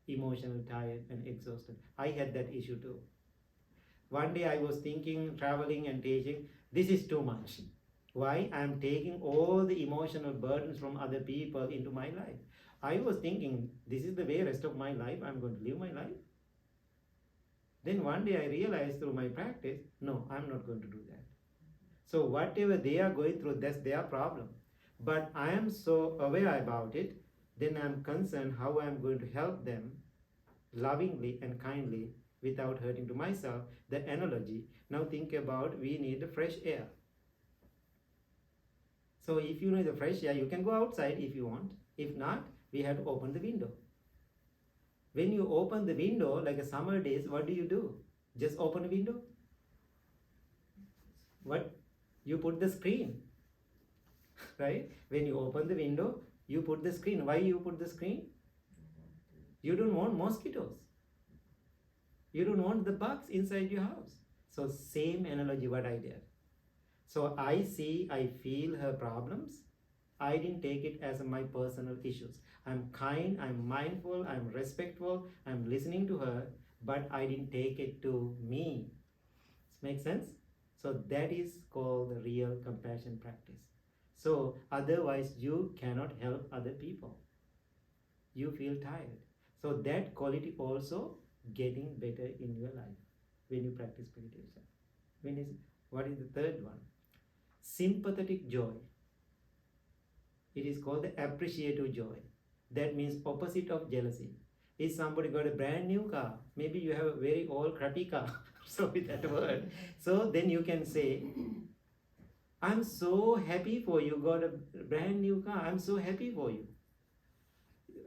Emotional, tired, and exhausted. I had that issue too. One day I was thinking, traveling and teaching, this is too much. Why? I am taking all the emotional burdens from other people into my life. I was thinking, this is the way rest of my life I'm going to live my life. Then one day I realized through my practice, no, I'm not going to do that. So whatever they are going through, that's their problem. But I am so aware about it, then I'm concerned how I'm going to help them lovingly and kindly without hurting to myself. The analogy, now think about, we need the fresh air. So if you need the fresh air, you can go outside if you want. If not, we have to open the window. When you open the window, like a summer days, what do? Just open a window? What? You put the screen, right? When you open the window, you put the screen. Why you put the screen? You don't want mosquitoes. You don't want the bugs inside your house. So same analogy what I did. So I see, I feel her problems. I didn't take it as my personal issues. I'm kind, I'm mindful, I'm respectful, I'm listening to her, but I didn't take it to me. Make sense? So that is called the real compassion practice. So otherwise you cannot help other people. You feel tired. So that quality also getting better in your life when you practice meditation. What is the third one? Sympathetic joy. It is called the appreciative joy. That means opposite of jealousy. If somebody got a brand new car, maybe you have a very old crappy car, sorry that word. So then you can say, I'm so happy for you got a brand new car. I'm so happy for you.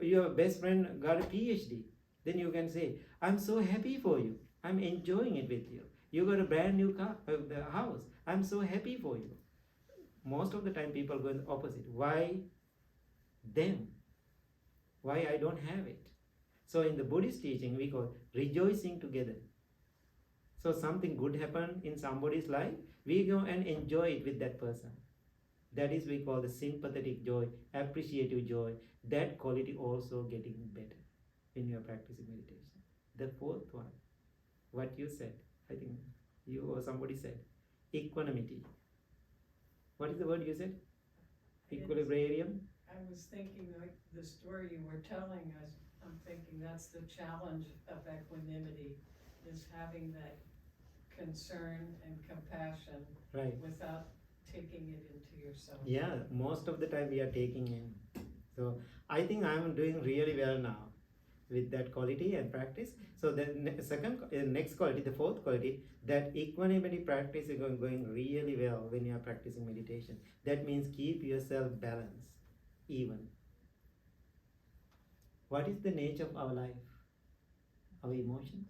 Your best friend got a PhD. Then you can say, I'm so happy for you. I'm enjoying it with you. You got a brand new car, the house. I'm so happy for you. Most of the time people go the opposite. Why them? Why I don't have it? So in the Buddhist teaching, we call rejoicing together. So something good happened in somebody's life, we go and enjoy it with that person. That is we call the sympathetic joy, appreciative joy. That quality also getting better when you are practicing meditation. The fourth one, what you said, I think you or somebody said, equanimity. What is the word you said? Equilibrium? I was thinking like the story you were telling us, I'm thinking that's the challenge of equanimity, is having that concern and compassion Right. without taking it into yourself. Yeah, most of the time we are taking in. So I think I'm doing really well now. with that quality and practice. So the next quality, the fourth quality, that equanimity practice is going really well when you are practicing meditation. That means keep yourself balanced, even. What is the nature of our life? Our emotions?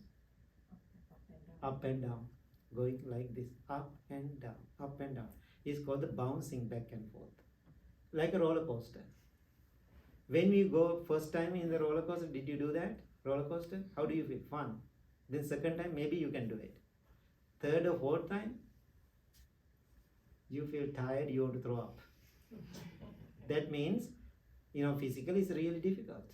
Up and down. Going like this, up and down, up and down. It's called the bouncing back and forth. Like a roller coaster. When we go first time in the roller coaster, did you do that? Roller coaster? How do you feel? Fun. Then second time, maybe you can do it. Third or fourth time, you feel tired, you want to throw up. That means, physically it's really difficult.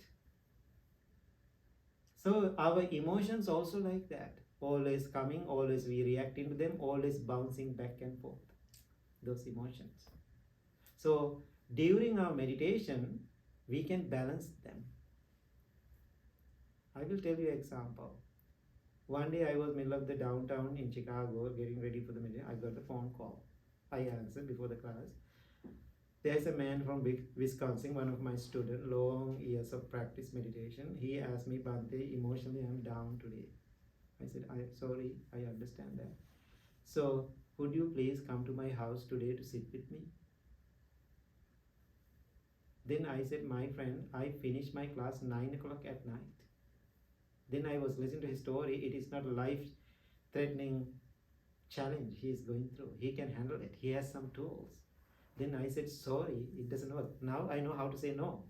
So our emotions also like that. Always coming, always we reacting to them, always bouncing back and forth. Those emotions. So during our meditation, we can balance them. I will tell you an example. One day I was middle of the downtown in Chicago getting ready for the meditation. I got a phone call. I answered before the class. There's a man from Wisconsin, one of my students, long years of practice meditation. He asked me, Bhante, emotionally I'm down today. I said, sorry, I understand that. So, would you please come to my house today to sit with me? Then I said, my friend, I finished my class 9 o'clock at night. Then I was listening to his story. It is not a life-threatening challenge he is going through. He can handle it. He has some tools. Then I said, sorry, it doesn't work. Now I know how to say no.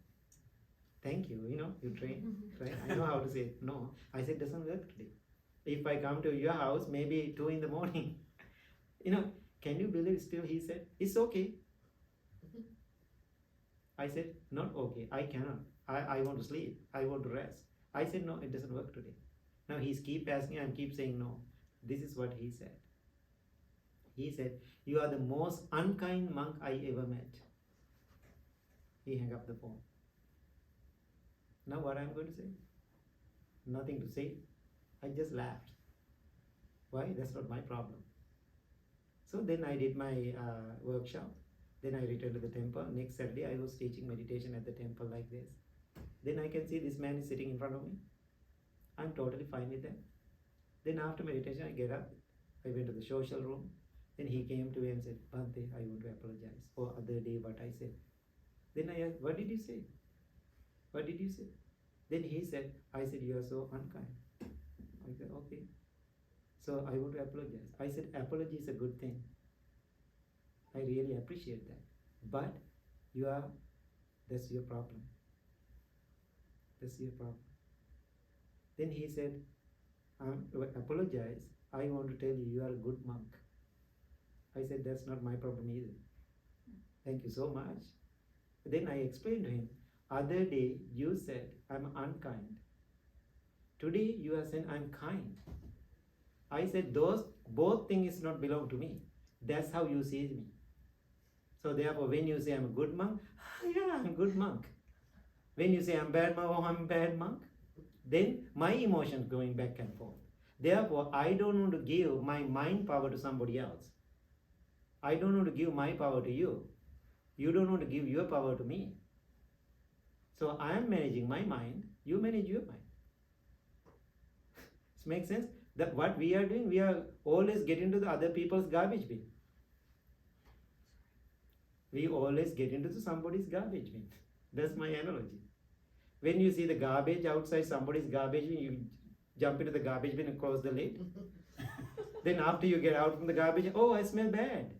Thank you, you train, right? I know how to say no. I said, doesn't work today. If I come to your house, maybe 2 in the morning, can you believe still he said, it's okay. I said, not okay, I cannot. I want to sleep, I want to rest. I said, no, it doesn't work today. Now he's keep asking and keep saying no. This is what he said. He said, you are the most unkind monk I ever met. He hung up the phone. Now what I'm going to say? Nothing to say. I just laughed. Why? That's not my problem. So then I did my workshop. Then I returned to the temple. Next Saturday I was teaching meditation at the temple like this. Then I can see this man is sitting in front of me. I'm totally fine with that. Then after meditation I get up. I went to the social room. Then he came to me and said, Bhante, I want to apologize for other day what I said. Then I asked, what did you say? What did you say? Then he said, I said, you are so unkind. I said, okay. So I want to apologize. I said, apology is a good thing. I really appreciate that. But that's your problem. That's your problem. Then he said, apologize. I want to tell you, you are a good monk. I said, that's not my problem either. Thank you so much. Then I explained to him, other day you said, I'm unkind. Today you are saying, I'm kind. I said, both things not belong to me. That's how you see me. So therefore, when you say I'm a good monk, yeah, I'm a good monk. When you say I'm bad monk, oh, I'm a bad monk, then my emotions going back and forth. Therefore, I don't want to give my mind power to somebody else. I don't want to give my power to you. You don't want to give your power to me. So I am managing my mind, you manage your mind. This makes sense? That what we are doing, we are always get into the other people's garbage bin. We always get into somebody's garbage bin. That's my analogy. When you see the garbage outside somebody's garbage bin, you jump into the garbage bin and close the lid. Then after you get out from the garbage, oh, I smell bad.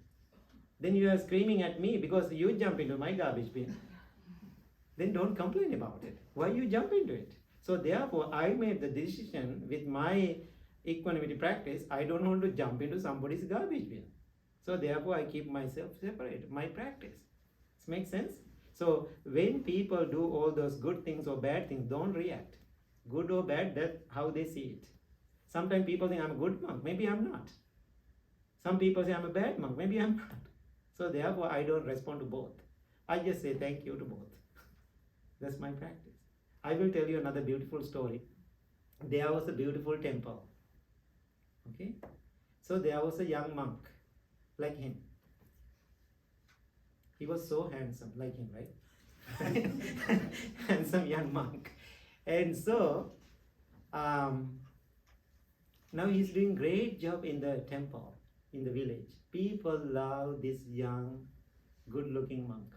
Then you are screaming at me because you jump into my garbage bin. Then don't complain about it. Why you jump into it? So therefore, I made the decision with my equanimity practice, I don't want to jump into somebody's garbage bin. So therefore, I keep myself separate, my practice. This makes sense? So when people do all those good things or bad things, don't react. Good or bad, that's how they see it. Sometimes people think I'm a good monk, maybe I'm not. Some people say I'm a bad monk, maybe I'm not. So therefore, I don't respond to both. I just say thank you to both. That's my practice. I will tell you another beautiful story. There was a beautiful temple. Okay? So there was a young monk, like him. He was so handsome, like him, right? Handsome young monk. And so Um, Now he's doing great job in the temple, in the village. People love this young, good-looking monk.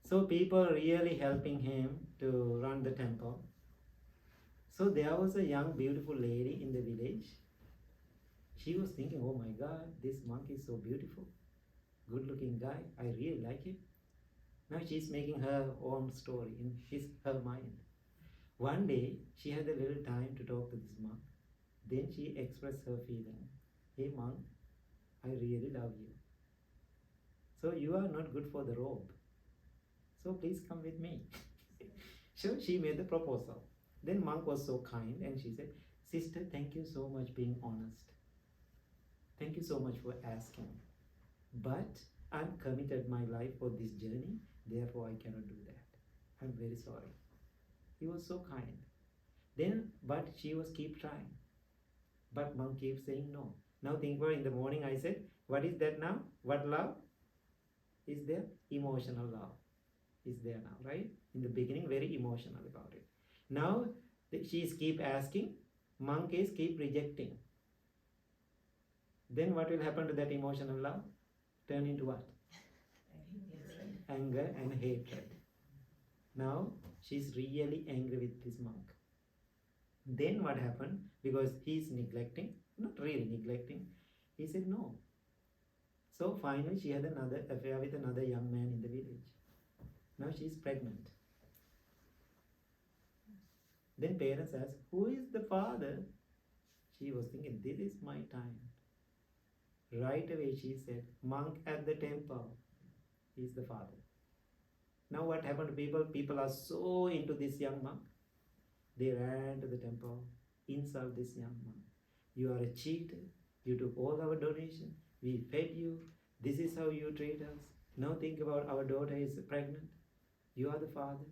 So people really helping him to run the temple. So there was a young, beautiful lady in the village. She was thinking, oh my God, this monk is so beautiful, good-looking guy. I really like him. Now she's making her own story in her mind. One day, she had a little time to talk to this monk. Then she expressed her feeling. Hey monk, I really love you. So you are not good for the robe. So please come with me. So she made the proposal. Then monk was so kind and she said, sister, thank you so much being honest. Thank you so much for asking. But I'm committed my life for this journey, therefore I cannot do that. I'm very sorry. He was so kind. Then, but she was keep trying. But monk keeps saying no. Now think about in the morning I said, what is that now? What love? Is there? Emotional love is there now, right? In the beginning, very emotional about it. Now, she is keep asking, monk is keep rejecting. Then what will happen to that emotional love? Turn into what? Anger and hatred. Now, she's really angry with this monk. Then what happened? Because he's neglecting, not really neglecting, he said no. So finally she had another affair with another young man in the village. Now she's pregnant. Then parents asked, who is the father? She was thinking, this is my time. Right away she said, monk at the temple is the father. Now what happened to people? People are so into this young monk. They ran to the temple, insult this young monk. You are a cheater. You took all our donation. We fed you. This is how you treat us. Now think about our daughter is pregnant. You are the father.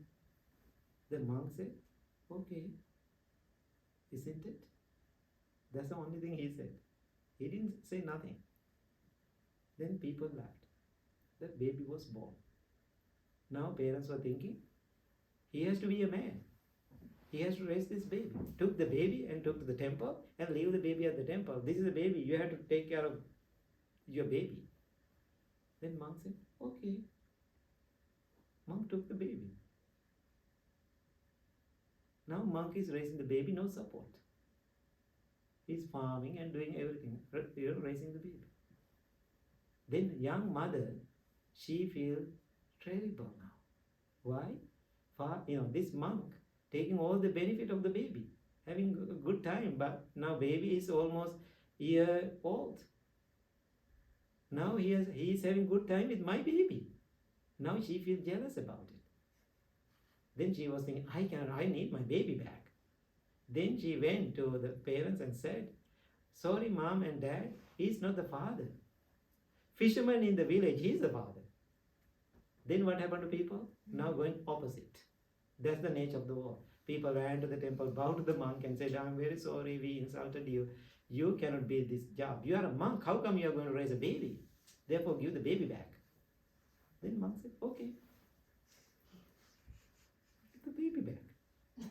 The monk said, okay, isn't it? That's the only thing he said. He didn't say nothing. Then people laughed. The baby was born. Now parents were thinking, he has to be a man. He has to raise this baby. Took the baby and took to the temple and leave the baby at the temple. This is the baby. You have to take care of your baby. Then monk said, okay. Monk took the baby. Now monk is raising the baby, no support. He's farming and doing everything, raising the baby. Then young mother, she feels terrible now. Why? This monk taking all the benefit of the baby, having a good time, but now baby is almost a year old. Now he is having good time with my baby. Now she feels jealous about it. Then she was thinking, I need my baby back. Then she went to the parents and said, sorry mom and dad, he's not the father. Fisherman in the village, he's the father. Then what happened to people? Now going opposite. That's the nature of the world. People ran to the temple, bowed to the monk and said, I'm very sorry, we insulted you. You cannot be this job. You are a monk. How come you are going to raise a baby? Therefore, give the baby back. Then monk said, okay. Give the baby back.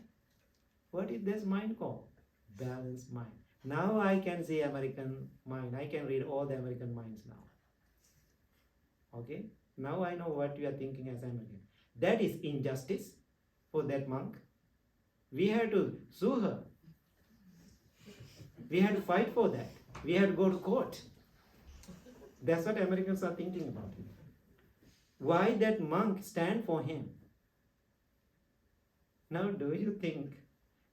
What is this mind called? Balanced mind. Now I can see American mind. I can read all the American minds now. Okay? Now I know what you are thinking as American. That is injustice for that monk. We had to sue her. We had to fight for that. We had to go to court. That's what Americans are thinking about. Why that monk stand for him? Now do you think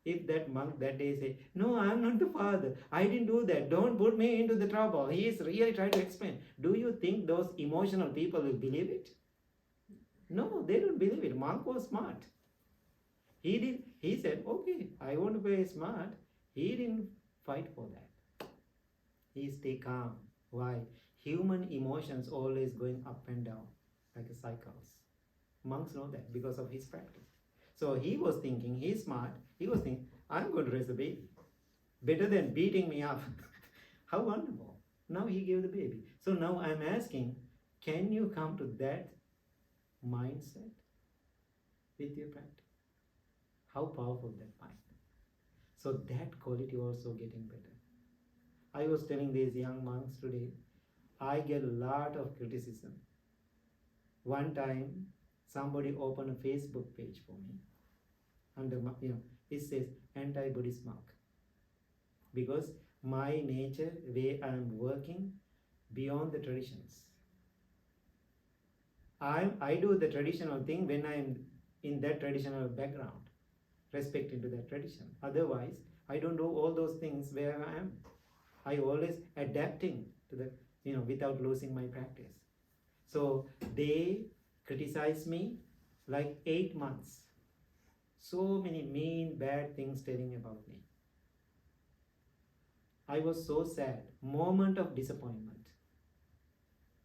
if that monk that day say, no, I'm not the father. I didn't do that. Don't put me into the trouble. He is really trying to explain. Do you think those emotional people will believe it? No, they don't believe it. Monk was smart. He said, okay, I want to be smart. He didn't fight for that. He stay calm. Why? Human emotions always going up and down like a cycles. Monks know that because of his practice. So he was thinking, he's smart. He was thinking, I'm going to raise a baby. Better than beating me up. How wonderful. Now he gave the baby. So now I'm asking, can you come to that mindset with your practice? How powerful that mind. So that quality also getting better. I was telling these young monks today, I get a lot of criticism. One time, somebody opened a Facebook page for me, under it says anti-Buddhist monk, because my nature, way I am working beyond the traditions. I do the traditional thing when I am in that traditional background, respecting to that tradition. Otherwise, I don't do all those things where I am. I always adapting to the, without losing my practice. So they criticize me like 8 months. So many mean, bad things telling about me. I was so sad, moment of disappointment.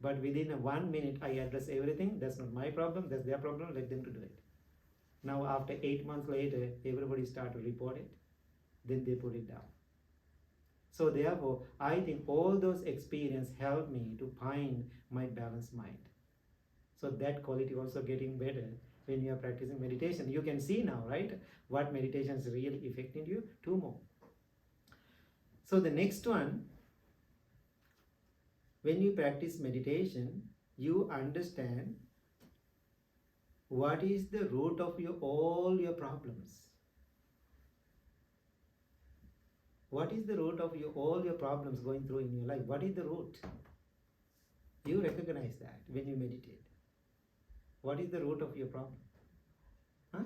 But within 1 minute, I address everything. That's not my problem, that's their problem, let them to do it. Now after 8 months later, everybody start to report it. Then they put it down. So therefore, I think all those experiences helped me to find my balanced mind. So that quality also getting better when you are practicing meditation. You can see now, right, what meditation is really affecting you. 2 more. So the next one, when you practice meditation, you understand what is the root of all your problems. What is the root of all your problems going through in your life? What is the root? You recognize that when you meditate. What is the root of your problem? Huh?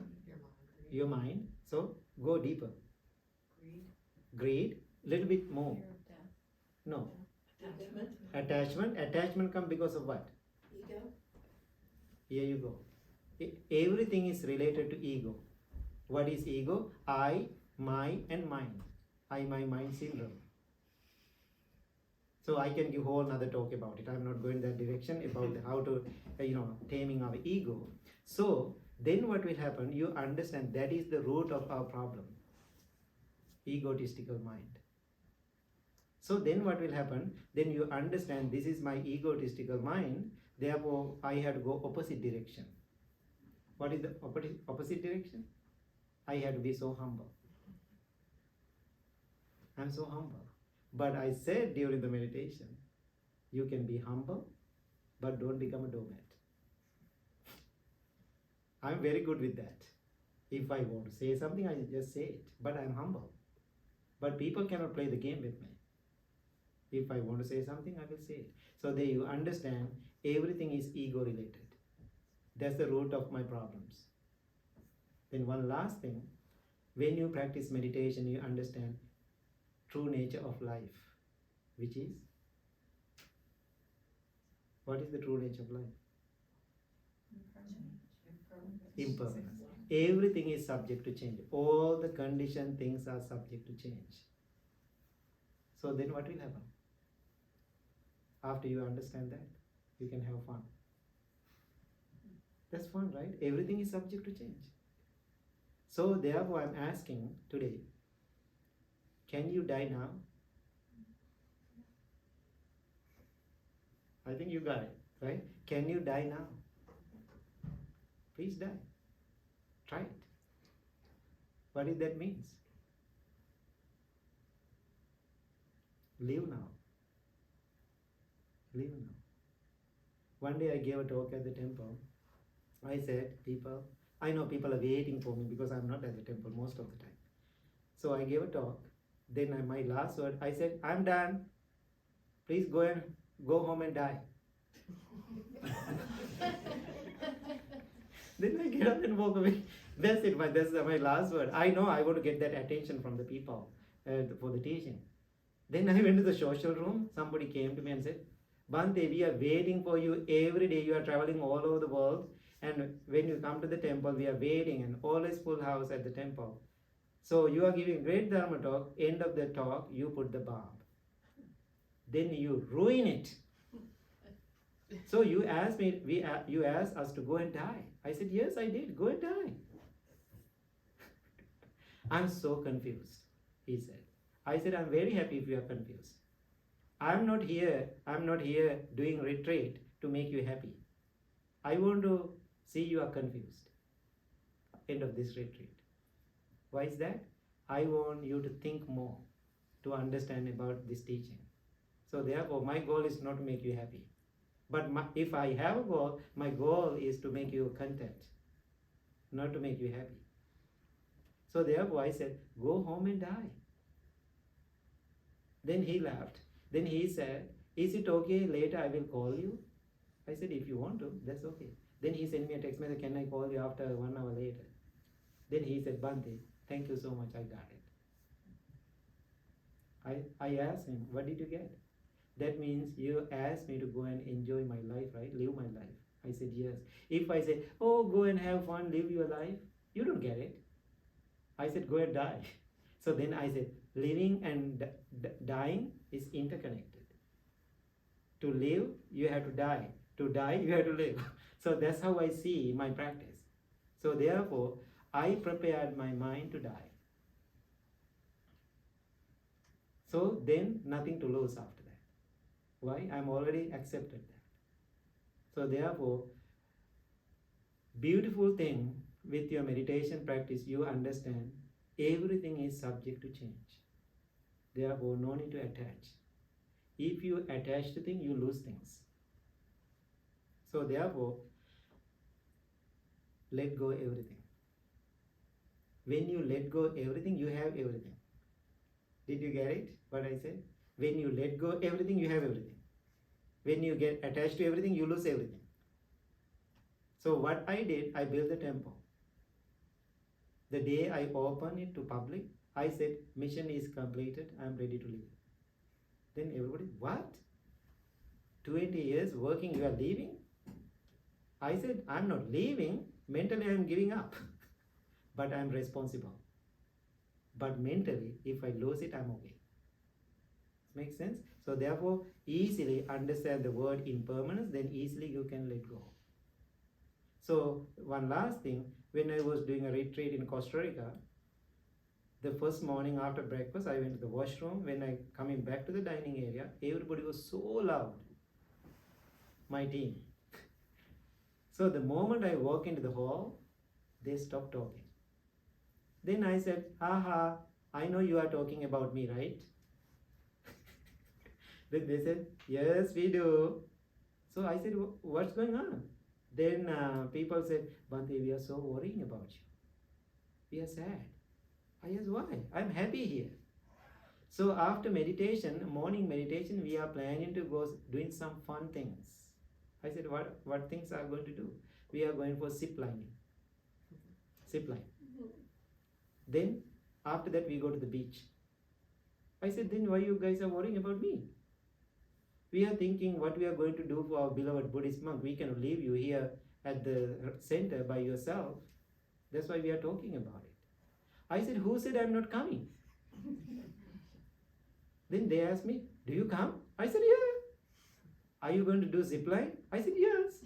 Your mind. So go deeper. Greed. Little bit more. Fear of death. No. Attachment. Attachment comes because of what? Ego? Here you go. Everything is related to ego. What is ego? I, my, and mine. I, my, mine syndrome. So I can give whole another talk about it. I'm not going that direction about how to, taming our ego. So then what will happen? You understand that is the root of our problem. Egotistical mind. So then what will happen? Then you understand this is my egotistical mind. Therefore, I have to go opposite direction. What is the opposite direction? I have to be so humble. I'm so humble. But I said during the meditation, you can be humble, but don't become a doormat. I'm very good with that. If I want to say something, I just say it. But I'm humble. But people cannot play the game with me. If I want to say something, I will say it. So there you understand, everything is ego related. That's the root of my problems. Then one last thing, when you practice meditation, you understand true nature of life, which is, what is the true nature of life? Impermanence. Everything is subject to change. All the conditioned things are subject to change. So then what will happen? After you understand that, you can have fun. That's fun, right? Everything is subject to change. So therefore I'm asking today, can you die now? I think you got it, right? Can you die now? Please die. Try it. What does that mean? Live now. Live now. One day I gave a talk at the temple. I said, I know people are waiting for me because I'm not at the temple most of the time. So I gave a talk. Then my last word, I said, I'm done. Please go home and die. Then I get up and walk away. That's it. That's my last word. I know I want to get that attention from the people for the teaching. Then I went to the social room. Somebody came to me and said, Bhante, we are waiting for you every day. You are traveling all over the world. And when you come to the temple, we are waiting, and always full house at the temple. So you are giving great Dharma talk. End of the talk, you put the bomb. Then you ruin it. So you asked me, you asked us to go and die. I said, yes, I did. Go and die. I'm so confused, he said. I said, I'm very happy if you are confused. I'm not here doing retreat to make you happy. I want to see you are confused. End of this retreat. Why is that? I want you to think more, to understand about this teaching. So therefore, my goal is not to make you happy. But if I have a goal, my goal is to make you content, not to make you happy. So therefore I said, go home and die. Then he laughed. Then he said, is it okay, later I will call you? I said, if you want to, that's okay. Then he sent me a text message, can I call you after 1 hour later? Then he said, Bhante, thank you so much, I got it. I asked him, what did you get? That means you asked me to go and enjoy my life, right? Live my life. I said, yes. If I say, oh, go and have fun, live your life, you don't get it. I said, go and die. So then I said, living and dying is interconnected. To live, you have to die. To die, you have to live. So that's how I see my practice. So therefore, I prepared my mind to die. So then nothing to lose after that. Why? I'm already accepted that. So therefore, beautiful thing with your meditation practice, you understand everything is subject to change. Therefore, no need to attach. If you attach to things, you lose things. So therefore, let go everything. When you let go everything, you have everything. Did you get it? What I said? When you let go everything, you have everything. When you get attached to everything, you lose everything. So what I did, I built the temple. The day I opened it to public, I said, mission is completed, I am ready to leave. Then everybody, what? 20 years working, you are leaving? I said, I'm not leaving, mentally I am giving up. But I am responsible. But mentally, if I lose it, I'm okay. Makes sense? So therefore, easily understand the word impermanence, then easily you can let go. So one last thing, when I was doing a retreat in Costa Rica, the first morning after breakfast, I went to the washroom. When I coming back to the dining area, everybody was so loud. My team. So the moment I walk into the hall, they stopped talking. Then I said, haha, I know you are talking about me, right? Then they said, yes, we do. So I said, what's going on? Then people said, Bhante, we are so worrying about you. We are sad. I asked, why? I'm happy here. So after meditation, morning meditation, we are planning to go doing some fun things. I said, what things are going to do? We are going for zip lining. Zip line. Then after that, we go to the beach. I said, then why you guys are worrying about me? We are thinking what we are going to do for our beloved Buddhist monk. We cannot leave you here at the center by yourself. That's why we are talking about it. I said, who said I'm not coming? Then they asked me, do you come? I said, yeah. Are you going to do zip line? I said, yes.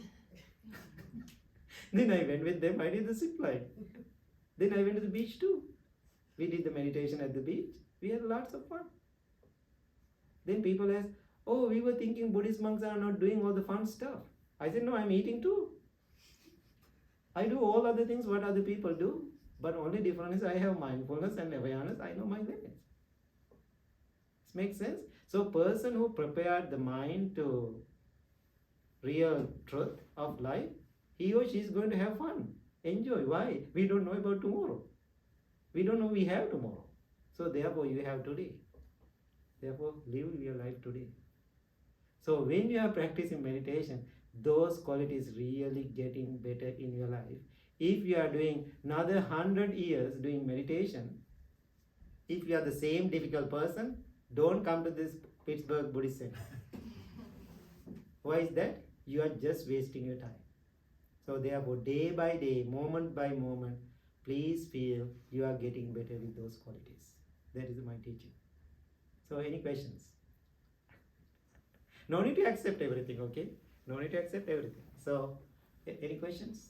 Then I went with them, I did the zip line. Then I went to the beach too. We did the meditation at the beach. We had lots of fun. Then people asked, oh, we were thinking Buddhist monks are not doing all the fun stuff. I said, no, I'm eating too. I do all other things what other people do. But only difference is I have mindfulness and awareness. I know my limits. This makes sense? So person who prepared the mind to real truth of life, he or she is going to have fun. Enjoy. Why? We don't know about tomorrow. We don't know we have tomorrow. So therefore you have today. Therefore live your life today. So when you are practicing meditation, those qualities really getting better in your life. If you are doing another 100 years doing meditation, if you are the same difficult person, don't come to this Pittsburgh Buddhist Center. Why is that? You are just wasting your time. So therefore, day by day, moment by moment, please feel you are getting better with those qualities. That is my teaching. So any questions? No need to accept everything, okay? No need to accept everything. So any questions?